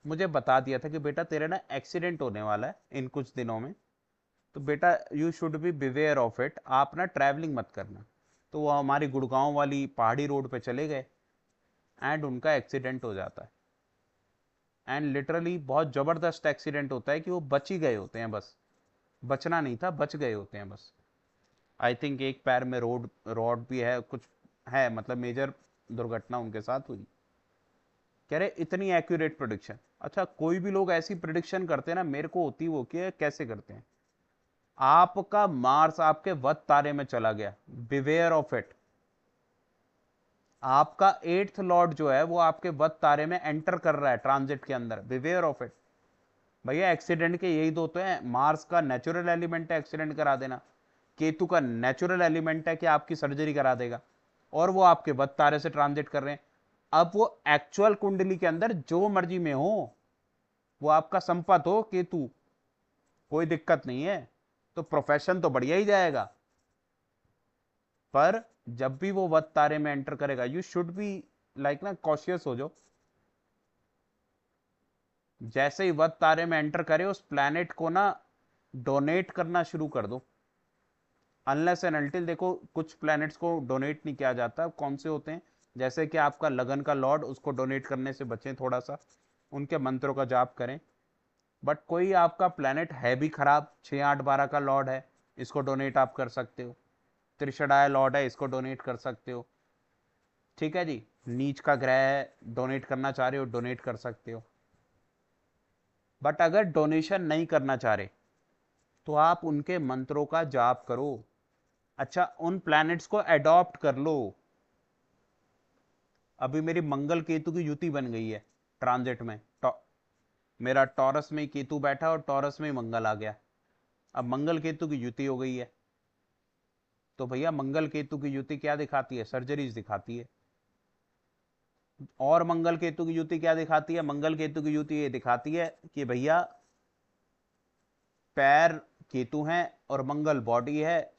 मुझे बता दिया था कि बेटा तेरे ना एक्सीडेंट होने वाला है इन कुछ दिनों में, तो बेटा you should be beware of it, आप ना ट्रैवलिंग मत करना। तो वो हमारी गुड़गांव वाली पहाड़ी रोड पे चले गए, एंड उनका एक्सीडेंट हो जाता है। एंड लिटरली बहुत ज़बरदस्त एक्सीडेंट होता है कि वो बच ही गए होते हैं, बस बचना नहीं था, बच गए होते हैं बस। आई थिंक एक पैर में रॉड भी है कुछ, है मतलब मेजर दुर्घटना उनके साथ हुई। कह रहे इतनी एक्यूरेट प्रोडिक्शन। अच्छा, कोई भी लोग ऐसी प्रिडिक्शन करते हैं ना, मेरे को होती वो कि कैसे करते हैं। आपका मार्स आपके वत तारे में चला गया, बिवेयर ऑफ इट। आपका 8th लॉर्ड जो है वो आपके वत तारे में एंटर कर रहा है ट्रांजिट के अंदर, बिवेयर ऑफ इट। भैया एक्सीडेंट के यही दो तो हैं, मार्स का नेचुरल एलिमेंट है एक्सीडेंट करा देना, केतु का नेचुरल एलिमेंट है कि आपकी सर्जरी करा देगा, और वो आपके वत तारे से ट्रांजिट कर रहे हैं। अब वो एक्चुअल कुंडली के अंदर जो मर्जी में हो, वो आपका संपत हो केतु, कोई दिक्कत नहीं है, तो प्रोफेशन तो बढ़िया ही जाएगा। पर जब भी वो वत तारे में एंटर करेगा, यू शुड बी लाइक ना कॉशियस हो जाओ। जैसे ही वत तारे में एंटर करे, उस प्लैनेट को ना डोनेट करना शुरू कर दो। अनलेस एंड अनटिल, देखो कुछ प्लैनेट्स को डोनेट नहीं किया जाता। कौन से होते हैं? जैसे कि आपका लगन का लॉर्ड, उसको डोनेट करने से बचें थोड़ा सा, उनके मंत्रों का जाप करें। बट कोई आपका प्लैनेट है भी खराब, 6 8 12 का लॉर्ड है, इसको डोनेट आप कर सकते हो। त्रिशडाय लॉर्ड है, इसको डोनेट कर सकते हो। ठीक है जी, नीच का ग्रह है, डोनेट करना चाह रहे हो, डोनेट कर सकते हो। बट अगर डोनेशन नहीं करना चाह रहे, तो आप उनके मंत्रों का जाप करो। अच्छा, उन प्लैनेट्स को अडॉप्ट कर लो। अभी मेरी मंगल केतु की युति बन गई है ट्रांजिट में, मेरा टॉरस में केतु बैठा और टॉरस में मंगल आ गया। अब मंगल केतु की युति हो गई है, तो भैया मंगल केतु की युति क्या दिखाती है? सर्जरीज दिखाती है। और मंगल केतु की युति क्या दिखाती है? मंगल केतु की युति ये दिखाती है कि भैया पैर केतु हैं और मंगल बॉडी है,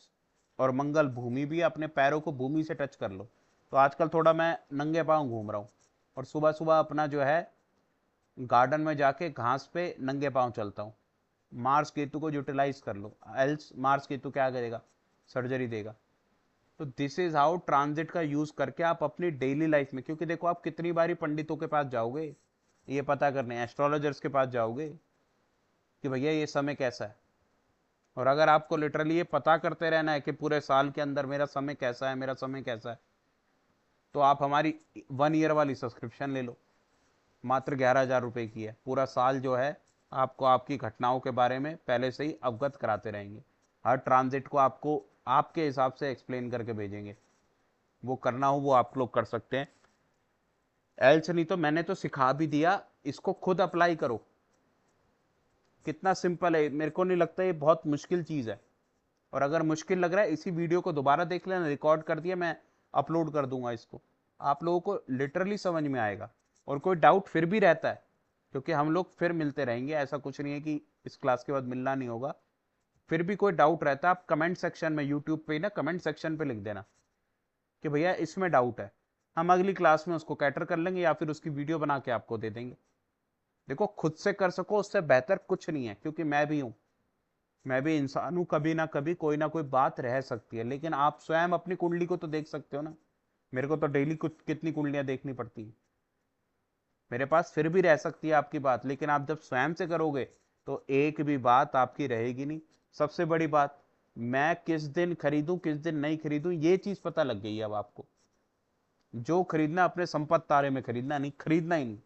और मंगल भूमि भी है, अपने पैरों को भूमि से टच कर लो। तो आजकल थोड़ा मैं नंगे पांव घूम रहा हूँ, और सुबह सुबह अपना जो है गार्डन में जाके घास पे नंगे पांव चलता हूँ। मार्स केतु को यूटिलाइज कर लो, एल्स मार्स केतु क्या करेगा? सर्जरी देगा। तो दिस इज हाउ ट्रांजिट का यूज करके आप अपनी डेली लाइफ में, क्योंकि देखो आप कितनी बारी पंडितों के पास जाओगे ये पता करने, एस्ट्रोलॉजर्स के पास जाओगे कि भैया ये समय कैसा है। और अगर आपको लिटरली ये पता करते रहना है कि पूरे साल के अंदर मेरा समय कैसा है, मेरा समय कैसा है, तो आप हमारी 1 ईयर वाली सब्सक्रिप्शन ले लो, मात्र 11,000 रुपये की है। पूरा साल जो है आपको आपकी घटनाओं के बारे में पहले से ही अवगत कराते रहेंगे। हर ट्रांजिट को आपको आपके हिसाब से एक्सप्लेन करके भेजेंगे। वो करना हो वो आप लोग कर सकते हैं, एल्स नहीं तो मैंने तो सिखा भी दिया, इसको खुद अप्लाई करो। कितना सिंपल है, मेरे को नहीं लगता ये बहुत मुश्किल चीज़ है। और अगर मुश्किल लग रहा है, इसी वीडियो को दोबारा देख लेना, रिकॉर्ड कर दिया, मैं अपलोड कर दूंगा इसको, आप लोगों को लिटरली समझ में आएगा। और कोई डाउट फिर भी रहता है, क्योंकि हम लोग फिर मिलते रहेंगे, ऐसा कुछ नहीं है कि इस क्लास के बाद मिलना नहीं होगा। फिर भी कोई डाउट रहता है, आप कमेंट सेक्शन में, यूट्यूब पे ना कमेंट सेक्शन पे लिख देना कि भैया इसमें डाउट है, हम अगली क्लास में उसको कैटर कर लेंगे, या फिर उसकी वीडियो बना के आपको दे देंगे। देखो खुद से कर सको उससे बेहतर कुछ नहीं है, क्योंकि मैं भी हूं, मैं भी इंसान हूं, कभी ना कभी कोई ना कोई बात रह सकती है। लेकिन आप स्वयं अपनी कुंडली को तो देख सकते हो ना। मेरे को तो डेली कुछ कितनी कुंडलियां देखनी पड़ती है, मेरे पास फिर भी रह सकती है आपकी बात, लेकिन आप जब स्वयं से करोगे तो एक भी बात आपकी रहेगी नहीं। सबसे बड़ी बात, मैं किस दिन खरीदूं किस दिन नहीं खरीदूं, ये चीज पता लग गई है अब आपको। जो खरीदना अपने संपत्ति तारे में खरीदना, नहीं खरीदना ही नहीं।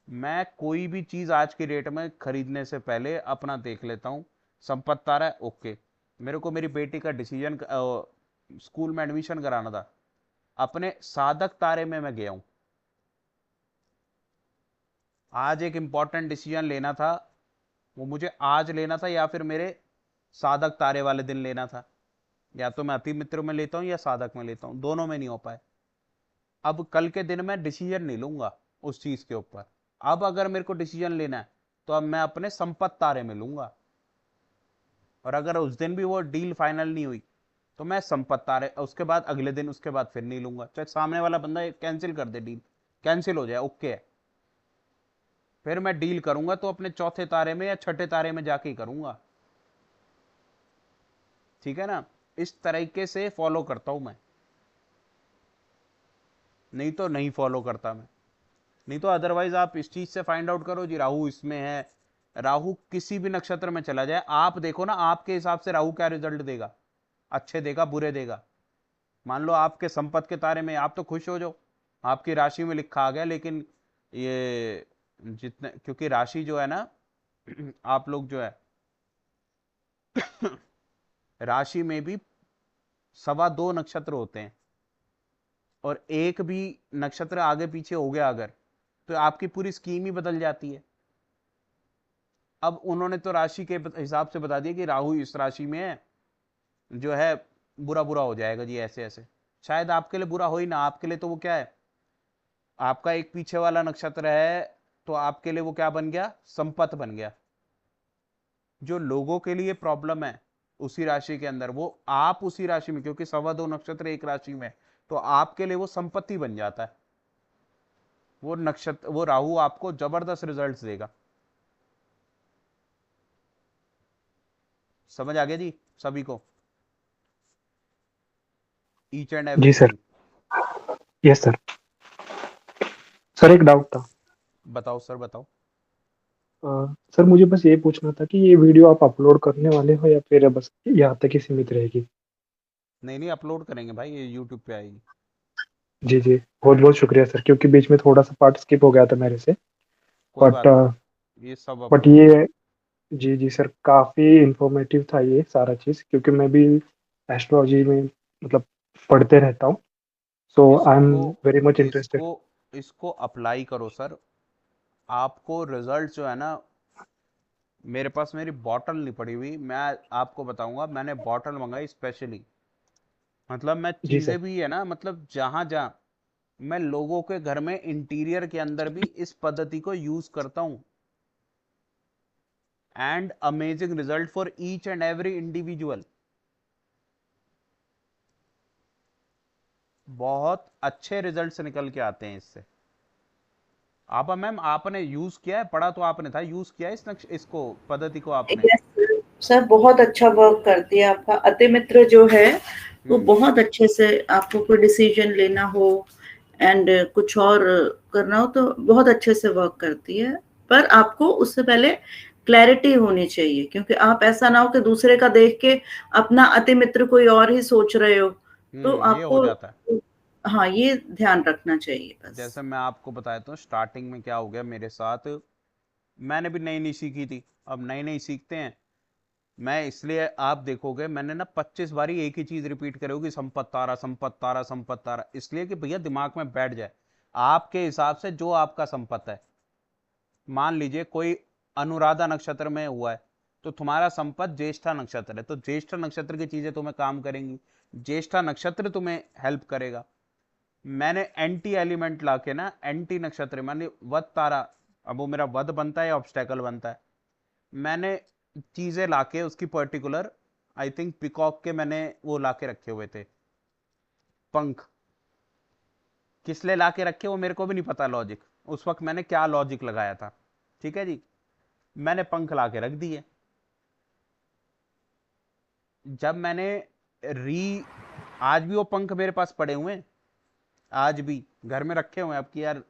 मैं कोई भी चीज आज की डेट में खरीदने से पहले अपना देख लेता हूँ, संपत्ति तारा है ओके। मेरे को मेरी बेटी का डिसीजन स्कूल में एडमिशन कराना था, अपने साधक तारे में मैं गया हूं। आज एक इंपॉर्टेंट डिसीजन लेना था, वो मुझे आज लेना था, या फिर मेरे साधक तारे वाले दिन लेना था। या तो मैं अति मित्र में लेता हूँ या साधक में लेता हूँ, दोनों में नहीं हो पाए। अब कल के दिन मैं डिसीजन नहीं लूंगा उस चीज के ऊपर। अब अगर मेरे को डिसीजन लेना है तो अब मैं अपने संपत्ति तारे में लूंगा। और अगर उस दिन भी वो डील फाइनल नहीं हुई तो मैं संपत्ति तारे, उसके बाद अगले दिन, उसके बाद फिर नहीं लूंगा, चाहे सामने वाला बंदा कैंसिल कर दे, डील कैंसिल हो जाए ओके है, फिर मैं डील करूंगा तो अपने चौथे तारे में या छठे तारे में जाके ही करूंगा। ठीक है ना? इस तरीके से फॉलो करता हूं मैं, नहीं तो नहीं फॉलो करता मैं। नहीं तो अदरवाइज आप इस चीज से फाइंड आउट करो जी, राहु इसमें है, राहु किसी भी नक्षत्र में चला जाए, आप देखो ना आपके हिसाब से राहु क्या रिजल्ट देगा, अच्छे देगा बुरे देगा। मान लो आपके संपत्ति के तारे में, आप तो खुश हो जाओ, आपकी राशि में लिखा आ गया, लेकिन ये जितने, क्योंकि राशि जो है ना आप लोग जो है राशि में भी 2.25 नक्षत्र होते हैं, और एक भी नक्षत्र आगे पीछे हो गया अगर, तो आपकी पूरी स्कीम ही बदल जाती है। अब उन्होंने तो राशि के हिसाब से बता दिया कि राहु इस राशि में है, जो है बुरा बुरा हो जाएगा जी, ऐसे ऐसे। शायद आपके लिए बुरा हो ही ना, आपके लिए तो वो क्या है, आपका एक पीछे वाला नक्षत्र है, तो आपके लिए वो क्या बन गया, संपत्ति बन गया। जो लोगों के लिए प्रॉब्लम है उसी राशि के अंदर, वो आप उसी राशि में, क्योंकि 2.25 नक्षत्र एक राशि में, तो आपके लिए वो संपत्ति बन जाता है। वो नक्षत्र, वो राहु आपको जबरदस्त रिजल्ट्स देगा। समझ आ गया जी सभी को, ईच एंड जी sir. Everything. Yes sir. Sir एक डाउट था। बताओ सर बताओ। सर मुझे बस ये पूछना था कि ये वीडियो आप अपलोड करने वाले हो या फिर बस यहाँ तक ही सीमित रहेगी? नहीं नहीं, अपलोड करेंगे भाई, ये यूट्यूब पे आएगी। जी जी, बहुत बहुत शुक्रिया सर, क्योंकि बीच में थोड़ा सा पार्ट स्किप हो गया था मेरे से। कोई बट बात नहीं, ये सब बट अपलोड होगा। ये, जी जी सर, काफ़ी इंफॉर्मेटिव था ये सारा चीज़, क्योंकि मैं भी एस्ट्रोलॉजी में मतलब पढ़ते रहता हूँ। सो आई एम इसको वेरी मच इंटरेस्टेड। इसको इसको अप्लाई करो सर, आपको रिजल्ट जो है ना, मेरे पास मेरी बॉटल नहीं पड़ी हुई, मैं आपको बताऊंगा, मैंने बॉटल मंगाई स्पेशली। मतलब मैं जी सर। चीजें भी है ना, मतलब जहां जहां मैं लोगों के घर में इंटीरियर के अंदर भी इस पद्धति को यूज करता हूं, and amazing result for each and every individual. बहुत अच्छे रिजल्ट्स निकल के आते हैं इससे। आप मैम आपने यूज किया है, पढ़ा तो आपने था, यूज किया है इसको पद्धति को आपने? यस सर, बहुत अच्छा वर्क करती है। आपका अति मित्र जो है वो हम्म। बहुत अच्छे से, आपको कोई डिसीजन लेना हो एंड कुछ और करना हो तो बहुत अच्छे से वर्क करती है। पर आपको उससे पहले क्लैरिटी होनी चाहिए, क्योंकि आप ऐसा ना हो कि दूसरे का देख के अपना अति मित्र कोई और ही सोच रहे हो। तो ये हो आपको, जाता है। हाँ, ये ध्यान रखना चाहिए बस। जैसे मैं आपको बताया तो स्टार्टिंग में क्या हो गया मेरे साथ, मैंने भी नई नई सीखी थी, अब नई नई सीखते हैं। मैं इसलिए आप देखोगे मैंने ना 25 बारी एक ही चीज रिपीट करी होगी, संपत तारा संपत तारा संपत तारा, इसलिए कि भैया दिमाग में बैठ जाए। आपके हिसाब से जो आपका संपत है, मान लीजिए कोई अनुराधा नक्षत्र में हुआ है, तो तुम्हारा संपत ज्येष्ठा नक्षत्र है, तो ज्येष्ठा नक्षत्र की चीजें तुम्हें काम करेंगी, ज्येष्ठा नक्षत्र तुम्हें हेल्प करेगा। मैंने एंटी एलिमेंट लाके ना, एंटी नक्षत्र माने वध तारा, अब वो मेरा वध बनता है या ऑब्स्टेकल बनता है, मैंने चीजें लाके उसकी पर्टिकुलर, आई थिंक पिकॉक के मैंने वो लाके रखे हुए थे पंख। किस लिए लाके रखे वो मेरे को भी नहीं पता लॉजिक, उस वक्त मैंने क्या लॉजिक लगाया था, ठीक है जी। मैंने पंख लाके रख दिए। जब मैंने री आज भी वो पंख मेरे पास पड़े हुए हैं, आज भी घर में रखे हुए हैं। अब कि यार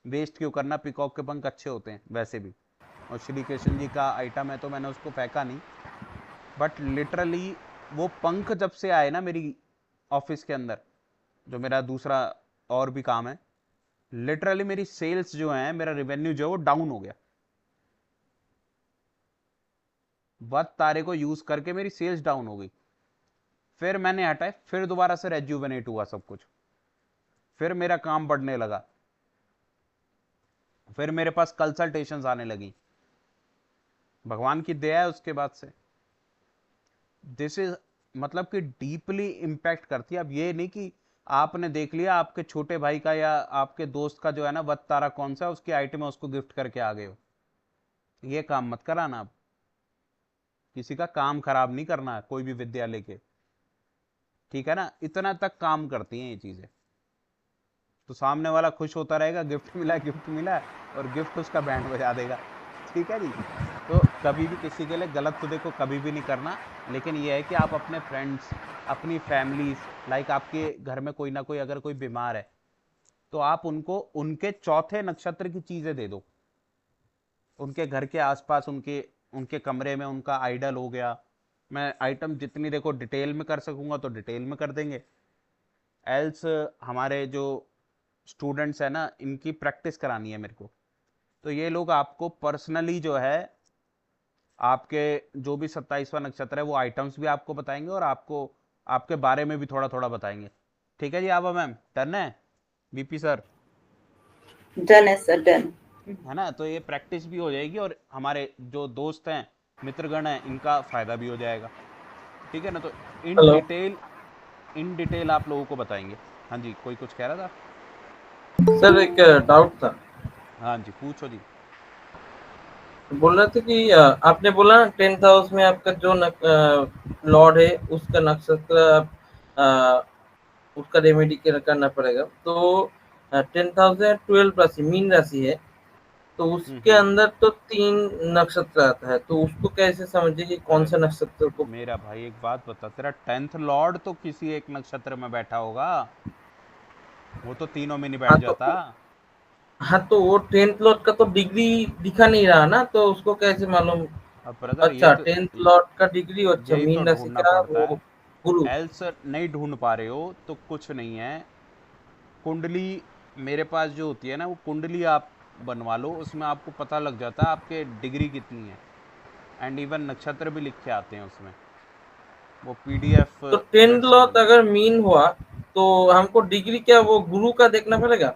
वेस्ट क्यों करना, पिकॉक के पंख अच्छे होते हैं वैसे भी, और श्री कृष्ण जी का आइटम है तो मैंने उसको फेंका नहीं। बट लिटरली वो पंख जब से आए ना मेरी ऑफिस के अंदर, जो मेरा दूसरा और भी काम है, लिटरली मेरी सेल्स जो है, मेरा रेवेन्यू जो है वो डाउन हो गया। वत तारे को यूज करके मेरी सेल्स डाउन हो गई। फिर मैंने हटाए, फिर दोबारा से रेज्यूवेनेट हुआ सब कुछ, फिर मेरा काम बढ़ने लगा, फिर मेरे पास कंसल्टेशंस आने लगी, भगवान की दया है उसके बाद से। दिस इज मतलब कि डीपली इंपैक्ट करती है। अब ये नहीं कि आपने देख लिया आपके छोटे भाई का या आपके दोस्त का जो है ना वत तारा कौन सा है, उसकी आइटम है, उसको गिफ्ट करके आ गए हो। ये काम मत कराना आप, किसी का काम खराब नहीं करना है कोई भी विद्यालय के, ठीक है ना, इतना तक काम करती हैं ये चीजें। तो सामने वाला खुश होता रहेगा, गिफ्ट मिला गिफ्ट मिला, और गिफ्ट उसका बैंड बजा देगा, ठीक है जी। तो कभी भी किसी के लिए गलत तो देखो कभी भी नहीं करना, लेकिन ये है कि आप अपने फ्रेंड्स, अपनी फैमिलीज, लाइक आपके घर में कोई ना कोई अगर कोई बीमार है, तो आप उनको उनके चौथे नक्षत्र की चीजें दे दो। उनके घर के आसपास, उनके उनके कमरे में उनका आइडल हो गया। मैं आइटम जितनी देखो डिटेल में कर सकूंगा तो डिटेल में कर देंगे। एल्स हमारे जो स्टूडेंट्स है ना, इनकी प्रैक्टिस करानी है मेरे को। तो ये लोग आपको पर्सनली जो है आपके जो भी 27वां नक्षत्र है वो आइटम्स भी आपको बताएंगे और आपको आपके बारे में भी थोड़ा थोड़ा बताएंगे। ठीक है जी आभा मैम, डन है बीपी सर? डन है सर, डन। है ना, तो ये प्रैक्टिस भी हो जाएगी और हमारे जो दोस्त हैं, मित्रगण हैं, इनका फायदा भी हो जाएगा। ठीक है ना, तो in hello detail in detail आप लोगों को बताएंगे। हाँ जी, कोई कुछ कह रहा था? सर, एक डाउट था। हाँ जी, पूछो जी। बोल रहे थे कि आपने बोला 10th हाउस में आपका जो लॉर्ड है उसका नक्षत्र उसका रेमेडी करना पड़ेगा। तो 10th हाउस है 12 राशि, मीन राशि है, तो उसके हम्म। अंदर तो 3 नक्षत्र आता है, तो उसको कैसे समझे कि कौन अरे सा नक्षत्र को। मेरा भाई एक बात बता, तेरा 10th लॉर्ड तो किसी एक नक्षत्र में बैठा होगा, वो तो तीनों में नहीं बैठ हाँ तो जाता। हाँ तो वो 10th लॉर्ड का तो डिग्री दिखा नहीं रहा ना, तो उसको कैसे मालूम। अब ब्रदर अच्छा, 10th लॉर्ड का डिग्री, अच्छा, यही तो मीन राशि ढूंढना का पड़ता वो है। गुरु। एल्स नहीं ढूंढ पा रहे हो तो कुछ नहीं है। कुंडली मेरे पास जो होती है ना, वो कुंडली आप बनवा लो, उसमें आपको पता लग जाता है आपके डिग्री कितनी है। एंड इवन नक्षत्र भी लिख के आते हैं उसमें, वो पीडीएफ तो 10th जेड से लॉर्ड मिलता है। अगर मीन हुआ तो हमको डिग्री क्या वो गुरु का देखना पड़ेगा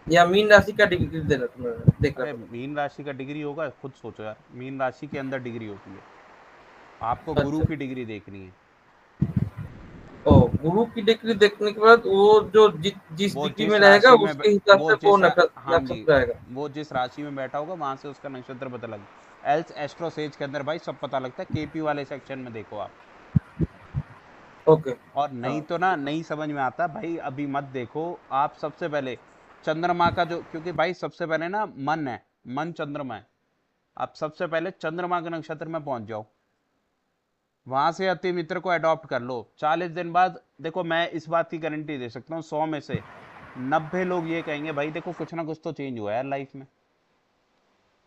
या मीन राशि का डिग्री देखना अरे पड़ेगा। मीन राशि का डिग्री होगा, खुद सोचो यार, मीन राशि के अंदर डिग्री होती है, आपको गुरु अच्छा, की डिग्री देखनी है। ओ, गुरु की डिग्री देखने के बाद वो जो जिस वो डिग्री में जिस रहेगा राशि में उसके हिसाब वो से वो हाँ जी, नक्षत्र रहेगा। वो जिस राशि में बैठा होगा वहां से उसका नक्षत्र पता लगे। एल्स एस्ट्रोसेज के अंदर भाई सब पता लगता है, केपी वाले सेक्शन में देखो आप। ओके। और हाँ, नहीं तो ना, नहीं समझ में आता भाई, अभी मत देखो। आप सबसे पहले चंद्रमा का जो, क्योंकि भाई सबसे पहले ना मन है, मन चंद्रमा है। आप सबसे पहले चंद्रमा के नक्षत्र में पहुंच जाओ, वहां से अति मित्र को अडॉप्ट कर लो। 40 दिन बाद देखो, मैं इस बात की गारंटी दे सकता हूँ, 100 में से 90 लोग ये कहेंगे भाई देखो कुछ ना कुछ तो चेंज हुआ है यार लाइफ में,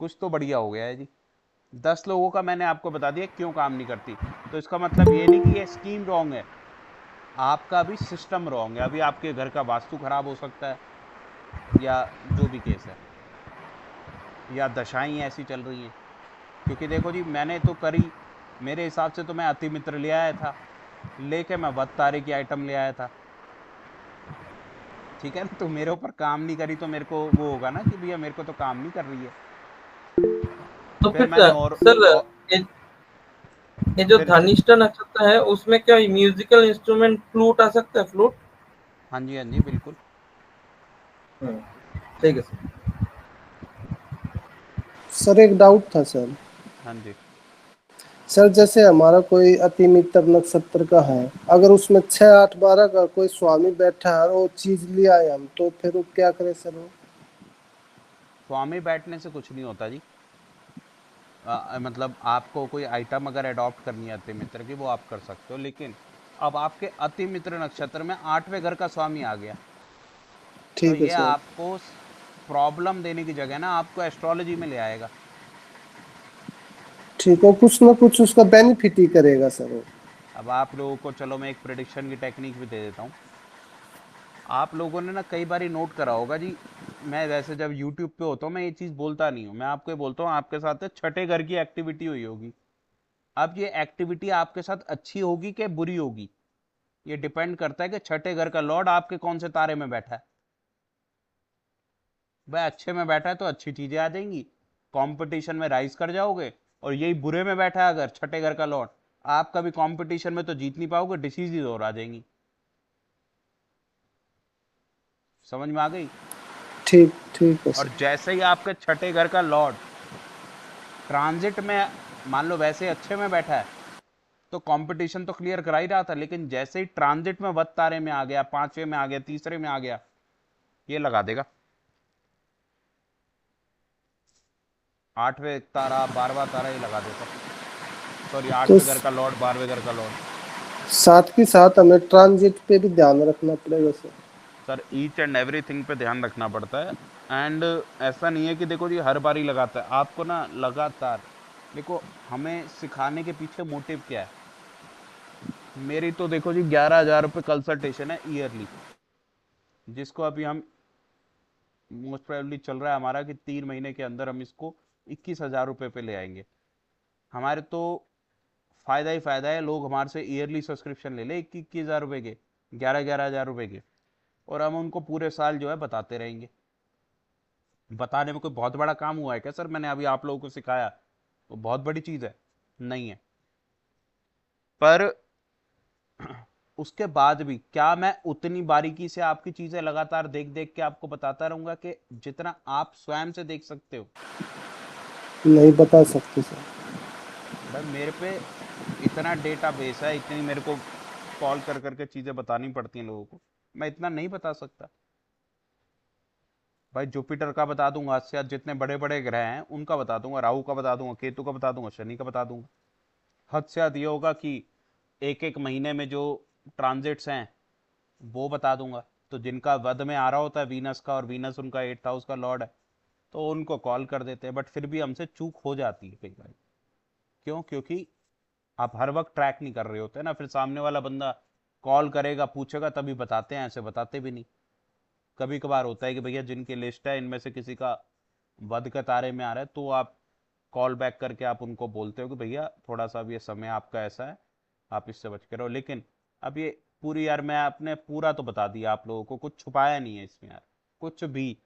कुछ तो बढ़िया हो गया है जी। 10 लोगों का मैंने आपको बता दिया क्यों काम नहीं करती। तो इसका मतलब ये नहीं कि ये स्कीम रॉन्ग है, आपका भी सिस्टम रॉन्ग है। अभी आपके घर का वास्तु खराब हो सकता है, या जो भी केस है, या दशाएं ऐसी चल रही हैं। क्योंकि देखो जी, मैंने तो करी, मेरे हिसाब से तो मैं अति मित्र ले आया था, लेके मैं वत तारे की आइटम ले आया था। ठीक है ना, तो मेरे ऊपर काम नहीं करी तो मेरे को वो होगा ना कि भैया मेरे को तो काम नहीं कर रही है। तो फिर फिर मैंने सर, ये ये जो फिर धनिष्ठा नक्षत्र है उसमें क्या म्यूजिकल इंस्ट्रूमेंट फ्लूट आ सकता है, फ्लूट। हाँ जी, हाँ जी, बिल्कुल। ठीक है सर। सर एक डाउट था सर। हाँ जी। सर जैसे हमारा कोई अति मित्र नक्षत्र का है, अगर उसमें 6, 8, 12 का कोई स्वामी बैठा है और वो चीज ले आए हम, तो फिर वो क्या करें सर वो? स्वामी बैठने से कुछ नहीं होता जी। मतलब आपको कोई आइटम अगर अडॉप्ट करनी है अति मित्र की, वो आप कर सकते हो, लेकिन अब आपके अति मित्र नक्षत्र में 8वें घर का स्वामी आ गया, तो ठीक है ये सर। आपको प्रॉब्लम देने की जगह ना आपको एस्ट्रोलॉजी में ले आएगा। ठीक है, कुछ ना कुछ उसका बेनिफिट ही करेगा सर वो। अब आप लोगों को चलो मैं एक प्रिडिक्शन की टेक्निक भी दे देता हूँ। आप लोगों ने ना कई बार नोट करा होगा जी, मैं वैसे जब यूट्यूब पे होता हूँ मैं ये चीज़ बोलता नहीं हूँ, मैं आपको ये बोलता हूँ आपके साथ छठे घर की एक्टिविटी हुई होगी। अब ये एक्टिविटी आपके साथ अच्छी होगी कि बुरी होगी, ये डिपेंड करता है कि छठे घर का लॉर्ड आपके कौन से तारे में बैठा है। भाई अच्छे में बैठा है तो अच्छी चीजें आ जाएंगी, कंपटीशन में राइज कर जाओगे। और यही बुरे में बैठा है अगर छठे घर का लॉर्ड, आप कभी कंपटीशन में तो जीत नहीं पाओगे, डिसीज और आ जाएंगी। समझ में आ गई? ठीक ठीक है और सर। जैसे ही आपके छठे घर का लॉर्ड ट्रांजिट में, मान लो वैसे अच्छे में बैठा है, तो कंपटीशन तो क्लियर करा ही रहा था, लेकिन जैसे ही ट्रांजिट में वत तारे में आ गया, 5वें में आ गया, तीसरे में आ गया, ये लगा देगा। 8वें तारा, 12वां तारा, ये लगा देता। सॉरी, तो 8वें घर का लॉर्ड, 12वें घर का लॉर्ड। साथ के साथ हमें ट्रांजिट पे भी ध्यान रखना पड़ेगा sir. Sir each and everything पे ध्यान रखना पड़ता है। एंड ऐसा नहीं है कि देखो जी हर बार ही लगाता है, आपको ना लगातार देखो, हमें सिखाने के पीछे मोटिव क्या है। मेरी तो देखो जी 11,000 रुपये कंसल्टेशन है ईयरली, जिसको अभी हम मोस्ट प्रोबेबली चल रहा है हमारा कि 3 महीने के अंदर हम इसको 21,000 रुपये पे ले आएंगे। हमारे तो फायदा ही फायदा है, लोग हमारे से ईयरली सब्सक्रिप्शन ले ले 21,000 रुपये के, 11,000 रुपये के, और हम उनको पूरे साल जो है बताते रहेंगे। बताने में कोई बहुत बड़ा काम हुआ है क्या सर? मैंने अभी आप लोगों को सिखाया तो बहुत बड़ी चीज़ है? नहीं है। पर उसके बाद भी क्या मैं उतनी बारीकी से आपकी चीज़ें लगातार देख देख के आपको बताता रहूंगा कि जितना आप स्वयं से देख सकते हो? नहीं बता सकते सर। भाई मेरे पे इतना डेटा बेस है, इतनी मेरे को कॉल कर करके चीज़ें बतानी पड़ती हैं लोगों को, मैं इतना नहीं बता सकता। भाई जुपिटर का बता दूंगा, आज से आज जितने बड़े बड़े ग्रह हैं उनका बता दूंगा, राहु का बता दूंगा, केतु का बता दूंगा, शनि का बता दूंगा। हद से हद ये होगा कि एक एक महीने में जो ट्रांजिट्स हैं वो बता दूंगा। तो जिनका वध में आ रहा होता है वीनस का, और वीनस उनका 8th हाउस का लॉर्ड है, तो उनको कॉल कर देते हैं। बट फिर भी हमसे चूक हो जाती है कई बार। क्यों? क्योंकि आप हर वक्त ट्रैक नहीं कर रहे होते ना, फिर सामने वाला बंदा कॉल करेगा पूछेगा तभी बताते हैं, ऐसे बताते भी नहीं। कभी कभार होता है कि भैया जिनकी लिस्ट है इनमें से किसी का वध के तारे में आ रहा है, तो आप कॉल बैक करके आप उनको बोलते हो कि भैया थोड़ा सा अब ये समय आपका ऐसा है, आप इससे बच के रहो। लेकिन अब ये पूरी यार मैं आपने पूरा तो बता दिया आप लोगों को, कुछ छुपाया नहीं है इसमें यार, कुछ भी।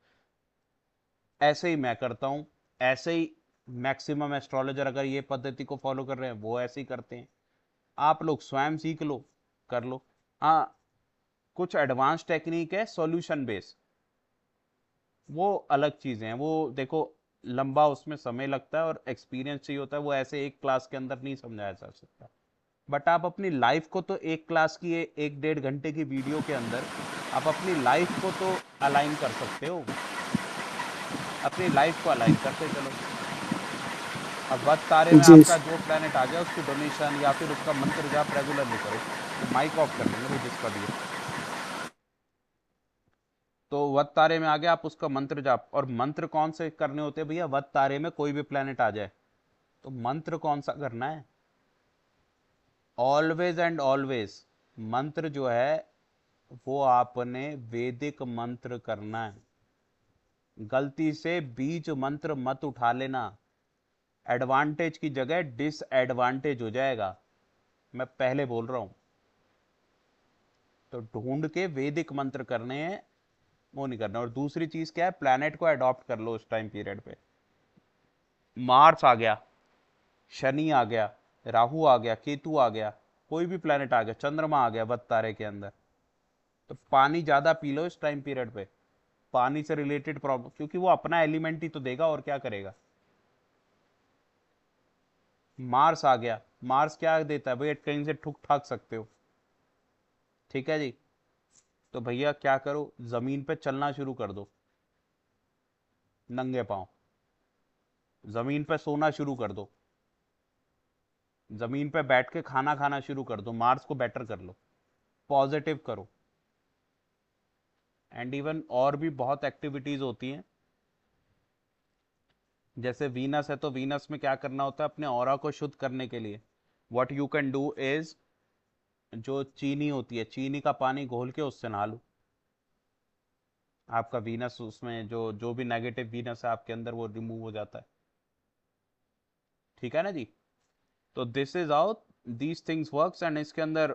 ऐसे ही मैं करता हूँ, ऐसे ही मैक्सिमम एस्ट्रोलॉजर अगर ये पद्धति को फॉलो कर रहे हैं वो ऐसे ही करते हैं। आप लोग स्वयं सीख लो, कर लो। हाँ, कुछ एडवांस टेक्निक है सॉल्यूशन बेस, वो अलग चीज़ें हैं। वो देखो लंबा उसमें समय लगता है और एक्सपीरियंस चाहिए होता है, वो ऐसे एक क्लास के अंदर नहीं समझाया जा सकता। बट आप अपनी लाइफ को तो एक क्लास की 1-1.5 घंटे की वीडियो के अंदर आप अपनी लाइफ को तो अलाइन कर सकते हो, अपनी लाइफ को अलाइन करते चलो। अब वक्त तारे में जी आपका जो प्लेनेट आ गया उसकी डोनेशन या फिर उसका मंत्र जाप रेगुलरली करो। तो माइक ऑफ कर देंगे भाई जिसका भी है। तो वत तारे में आ गया, आप उसका मंत्र जाप, और मंत्र कौन से करने होते हैं भैया? वत तारे में कोई भी प्लेनेट आ जाए तो मंत्र कौन सा करना है? ऑलवेज एंड ऑलवेज मंत्र जो है वो आपने वैदिक मंत्र करना है। गलती से बीज मंत्र मत उठा लेना, एडवांटेज की जगह डिसएडवांटेज हो जाएगा, मैं पहले बोल रहा हूं। तो ढूंढ के वैदिक मंत्र करने हैं, वो नहीं करना। और दूसरी चीज क्या है, प्लैनेट को अडॉप्ट कर लो उस टाइम पीरियड पे। मार्स आ गया, शनि आ गया, राहु आ गया, केतु आ गया, कोई भी प्लैनेट आ गया, चंद्रमा आ गया वत तारे के अंदर, तो पानी ज्यादा पी लो इस टाइम पीरियड पे। पानी से रिलेटेड प्रॉब्लम, क्योंकि वो अपना एलिमेंट ही तो देगा और क्या करेगा। मार्स आ गया, मार्स क्या देता है भैया? कहीं से ठुक ठाक सकते हो, ठीक है जी। तो भैया क्या करो, जमीन पे चलना शुरू कर दो नंगे पांव, जमीन पे सोना शुरू कर दो, जमीन पे बैठ के खाना खाना शुरू कर दो, मार्स को बेटर कर लो, पॉजिटिव करो। एंड इवन और भी बहुत एक्टिविटीज होती हैं, जैसे वीनस है तो वीनस में क्या करना होता है अपने ऑरा को शुद्ध करने के लिए? What you can do is, जो चीनी होती है, चीनी का पानी घोल के उससे नहा लो। आपका वीनस, उसमें जो जो भी नेगेटिव वीनस है आपके अंदर वो रिमूव हो जाता है, ठीक है ना जी। तो this is how these things works. And इसके अंदर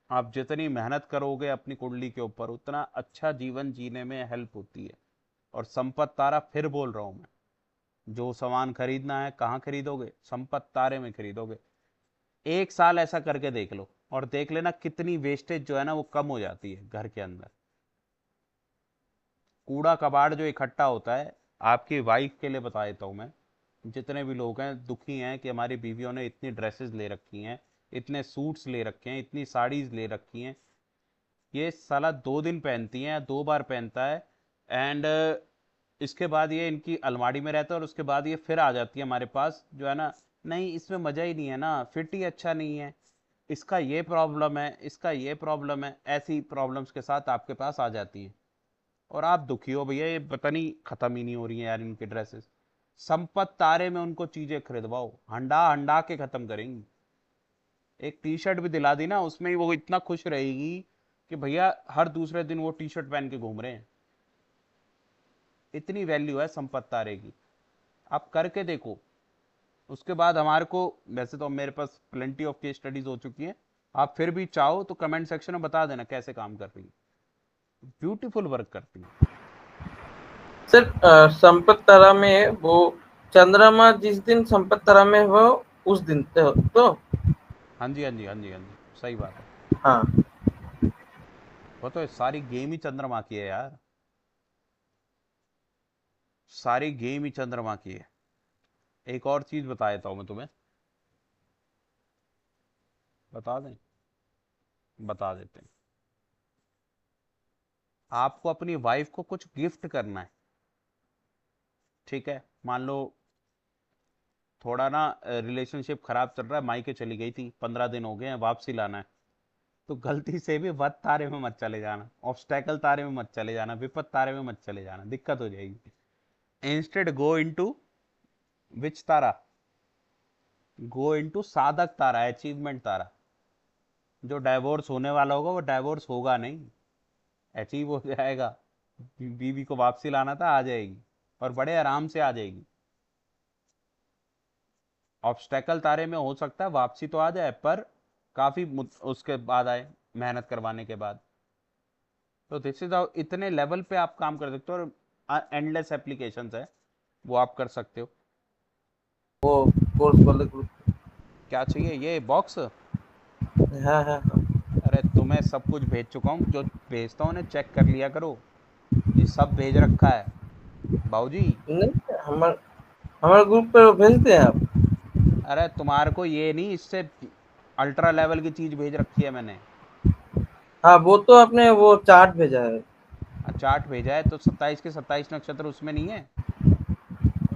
आप जितनी मेहनत करोगे अपनी कुंडली के ऊपर उतना अच्छा जीवन जीने में हेल्प होती है। और संपत तारा, फिर बोल रहा हूं मैं, जो सामान खरीदना है कहाँ खरीदोगे? संपत तारे में खरीदोगे। 1 साल ऐसा करके देख लो और देख लेना कितनी वेस्टेज जो है ना वो कम हो जाती है घर के अंदर। कूड़ा कबाड़ जो इकट्ठा होता है, आपकी वाइफ के लिए बता देता हूँ मैं, जितने भी लोग हैं दुखी हैं कि हमारी बीवियों ने इतनी ड्रेसेस ले रखी हैं, इतने सूट्स ले रखे हैं, इतनी साड़ीज ले रखी हैं, ये साला 2 दिन पहनती हैं, 2 बार पहनता है, एंड इसके बाद ये इनकी अलमारी में रहता है, और उसके बाद ये फिर आ जाती है हमारे पास जो है ना, नहीं इसमें मज़ा ही नहीं है ना, फिट ही अच्छा नहीं है, इसका ये प्रॉब्लम है, इसका ये प्रॉब्लम है, ऐसी प्रॉब्लम्स के साथ आपके पास आ जाती हैं। और आप दुखी हो भैया, ये पता नहीं खत्म ही नहीं हो रही है यार इनकी ड्रेसेस। संपत तारे में उनको चीजें खरीदवाओ, हंडा हंडा के खत्म करेंगी। एक टी शर्ट भी दिला दी ना, उसमें ही वो इतना खुश रहेगी कि भैया हर दूसरे दिन वो टी शर्ट पहन के घूम रहे हैं। इतनी वैल्यू है संपत्ति तारे की, आप करके देखो। उसके बाद हमारे को, वैसे तो मेरे पास प्लेंटी ऑफ केस स्टडीज हो चुकी हैं, आप फिर भी चाहो तो कमेंट सेक्शन में बता देना कैसे काम कर रही है। ब्यूटीफुल वर्क करती है। सर संपत तारा में वो चंद्रमा जिस दिन संपत तारा में हो उस दिन तो हाँ जी हाँ जी हाँ जी हाँ जी, सही बात है। हाँ। वो तो सारी गेम ही चंद्रमा की है यार, सारी गेम ही चंद्रमा की है। एक और चीज बता देता हूँ मैं तुम्हें, बता दें, बता देते हैं। आपको अपनी वाइफ को कुछ गिफ्ट करना है, ठीक है। मान लो थोड़ा ना रिलेशनशिप खराब चल रहा है, मायके चली गई थी, 15 दिन हो गए हैं, वापसी लाना है, तो गलती से भी वत तारे में मत चले जाना, ऑब्स्टेकल तारे में मत चले जाना, विपत तारे में मत चले जाना, दिक्कत हो जाएगी। इंस्टेड गो इनटू विच तारा, गो इनटू साधक तारा, अचीवमेंट तारा। जो डाइवोर्स होने वाला होगा वो डाइवोर्स होगा नहीं, अचीव हो जाएगा। बीवी को वापसी लाना था, आ जाएगी, और बड़े आराम से आ जाएगी। ऑब्स्टेकल तारे में हो सकता है वापसी तो आ जाए, पर काफी उसके बाद आए, मेहनत करवाने के बाद। तो दिस इज इतने लेवल पे आप काम कर सकते हो, और एंडलेस एप्लीकेशंस है, वो आप कर सकते हो। वो कोर्स वाले ग्रुप। क्या चाहिए ये बॉक्स? हाँ हाँ हाँ। अरे तुम्हें सब कुछ भेज चुका हूँ, जो भेजता हूँ उन्हें चेक कर लिया करो, ये सब भेज रखा है बाबूजी। नहीं हमारे ग्रुप पे भेजते हैं आप? अरे तुम्हारे को ये नहीं, इससे अल्ट्रा लेवल की चीज भेज रखी है मैंने। हाँ वो तो आपने वो चार्ट भेजा है। चार्ट भेजा है, तो 27 के 27 नक्षत्र उसमें नहीं है?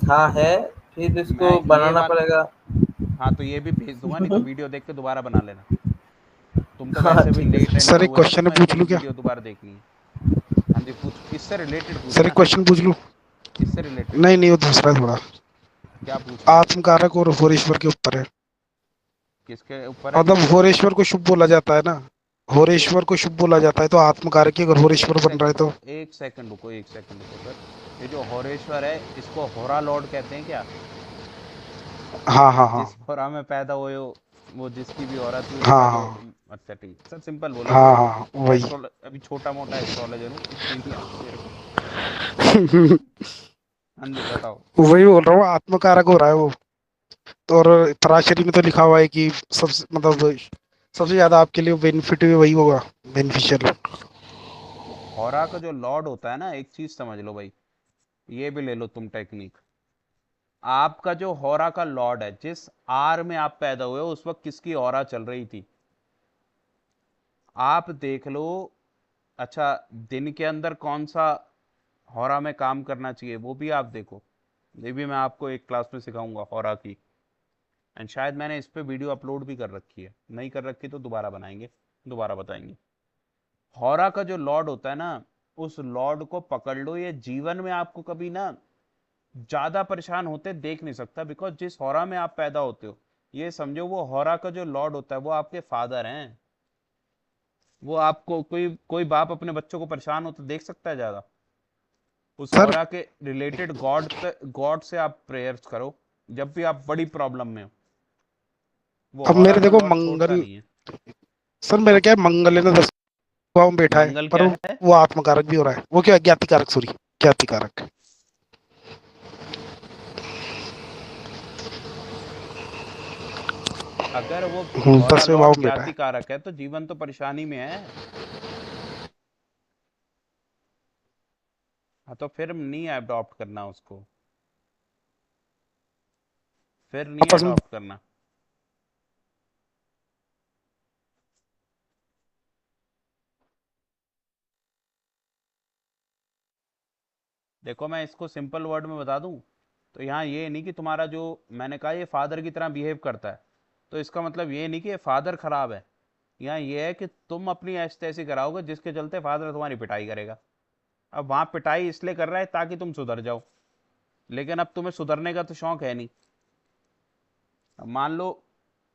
हाँ है, फिर इसको मैं ये बनाना वाला, पड़ेगा। हाँ तो ये भी भेज दूंगा, नहीं तो वीडियो देख के दोबारा बना लेना। तुम तो हाँ वैसे भी ठीक है। लेट एंटर सर एक हुए हो, क्वेश्चन तुम्हें पूछ लूं पूरी क्या? वीडियो दोबारा देखनी है। हाँ जी पूछ, इससे रिलेटेड सर पूछना। एक क्वेश्चन पूछ लूं? किससे रिलेटेड? नहीं नहीं, वो दूसरा है थोड़ा। क्या पूछना है? आत्मकारक और होरेश्वर के ऊपर है। किसके ऊपर है ये? मतलब होरेश्वर को शुभ बोला जाता है ना, होरेश्वर को शुभ बोला जाता है, तो आत्मकारक ही अगर होरेश्वर बन रहा है तो। एक सेकंड रुको, एक सेकंड रुको सर। ये जो होरेश्वर है, इसको होरा लॉर्ड कहते हैं क्या? हाँ हाँ हाँ जिस होरा में पैदा हुए हो, वो जिसकी भी होरा थी उसका हाँ जो, हाँ अच्छा ठीक सर, सिंपल बोलो। हाँ हाँ वही। अभी छोटा मोटा एस्ट्रोलॉजर हूँ, इतनी नहीं आती मेरे को। हाँ जी बताओ। वही बोल रहा हूँ, आत्मकारक हो रहा है वो। तो और पराशरी में तो लिखा हुआ है कि सबसे मतलब सबसे ज्यादा आपके लिए बेनिफिट भी वही होगा, बेनिफिशियल। होरा का जो लॉर्ड होता है ना, एक चीज समझ लो भाई, ये भी ले लो तुम टेक्निक। आपका जो होरा का लॉर्ड है, जिस आर में आप पैदा हुए हो, उस वक्त किसकी होरा चल रही थी, आप देख लो। अच्छा, दिन के अंदर कौन सा होरा में काम करना चाहिए, वो भी आप देखो। ये भी मैं आपको एक क्लास में सिखाऊंगा होरा की, एंड शायद मैंने इस पे वीडियो अपलोड भी कर रखी है, नहीं कर रखी तो दोबारा बनाएंगे, दोबारा बताएंगे। होरा का जो लॉर्ड होता है ना, उस लॉर्ड को पकड़ लो, ये जीवन में आपको कभी ना ज्यादा परेशान होते देख नहीं सकता, बिकॉज जिस होरा में आप पैदा होते हो, ये समझो वो होरा का जो लॉर्ड होता है वो आपके फादर हैं। वो आपको, कोई कोई बाप अपने बच्चों को परेशान हो तो देख सकता है ज्यादा? उस सर होरा के रिलेटेड गॉड से आप प्रेयर्स करो जब भी आप बड़ी प्रॉब्लम में हो, वो अब होरा मेरे का देखो लॉर्ड छोड़ता मंगल, नहीं है। सर मेरा क्या है, मंगल है ना 10 भाव में बैठा है, मंगल पर क्या है? वो आत्मकारक भी हो रहा है। वो क्या, ज्ञातिकारक, सॉरी ज्ञातिकारक। अगर वो होरा 10वें भाव लॉर्ड में बैठा है। ज्ञाति कारक है तो जीवन तो परेशानी में है। हाँ तो फिर नहीं अडॉप्ट करना उसको, फिर नहीं आपस में। अडॉप्ट करना। देखो मैं इसको सिंपल वर्ड में बता दूं, तो यहाँ ये नहीं कि तुम्हारा जो, मैंने कहा ये फादर की तरह बिहेव करता है, तो इसका मतलब ये नहीं कि ये फादर खराब है। यहाँ ये है कि तुम अपनी ऐसी तैसी कराओगे जिसके चलते फादर तुम्हारी पिटाई करेगा। अब वहां पिटाई इसलिए कर रहा है ताकि तुम सुधर जाओ, लेकिन अब तुम्हें सुधरने का तो शौक है नहीं। अब मान लो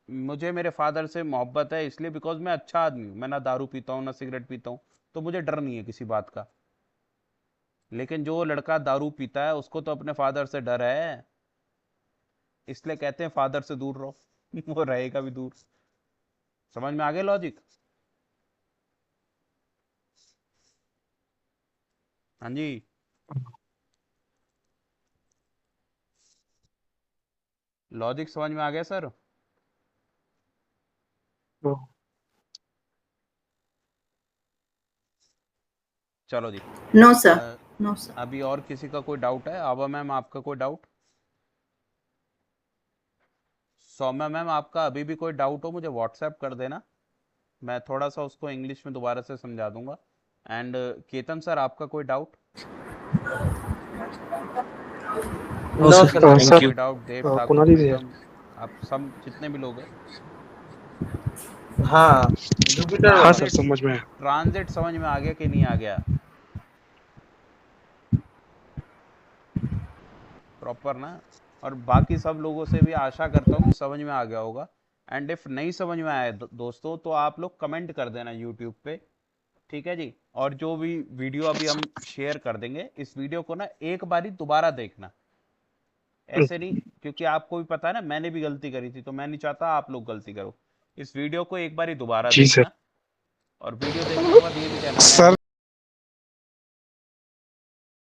मुझे मेरे फादर से मोहब्बत है इसलिए बिकॉज मैं अच्छा आदमी हूँ, मैं ना दारू पीता हूँ ना सिगरेट पीता हूँ, तो मुझे डर नहीं है किसी बात का। लेकिन जो लड़का दारू पीता है उसको तो अपने फादर से डर है, इसलिए कहते हैं फादर से दूर रहो। वो रहेगा भी दूर। समझ में आ गया लॉजिक? हाँ जी। लॉजिक समझ में आ गया सर? चलो जी। नो सर, अ, नो सर। अभी और किसी का कोई डाउट है? आभा मैम आपका कोई डाउट? सौम्या मैम आपका अभी भी कोई डाउट हो मुझे व्हाट्सएप कर देना, मैं थोड़ा सा उसको इंग्लिश में दोबारा से समझा दूंगा। एंड केतन सर आपका कोई doubt? No sir, sir, thank you. कोई डाउट? देव ठाकुर, कुणाली भी है। प्रीतम, आप सब जितने भी लोग हैं। हाँ जुपिटर हाँ वाला। सर समझ में है। ट्रांजिट समझ में आ गया कि नहीं आ गया प्रॉपर ना? और बाकी सब लोगों से भी आशा करता हूँ कि समझ में आ गया होगा। एंड इफ नहीं समझ में आया दोस्तों तो आप लोग कमेंट कर देना यूट्यूब पे, ठीक है जी। और जो भी वीडियो अभी हम शेयर कर देंगे, इस वीडियो को ना एक बारी दोबारा देखना, ऐसे नहीं, क्योंकि आपको भी पता है ना मैंने भी गलती करी थी, तो मैं नहीं चाहता आप लोग गलती करो। इस वीडियो को एक बारी दोबारा जी सर। देखना, और वीडियो देखने के बाद ये भी कहना मैं सर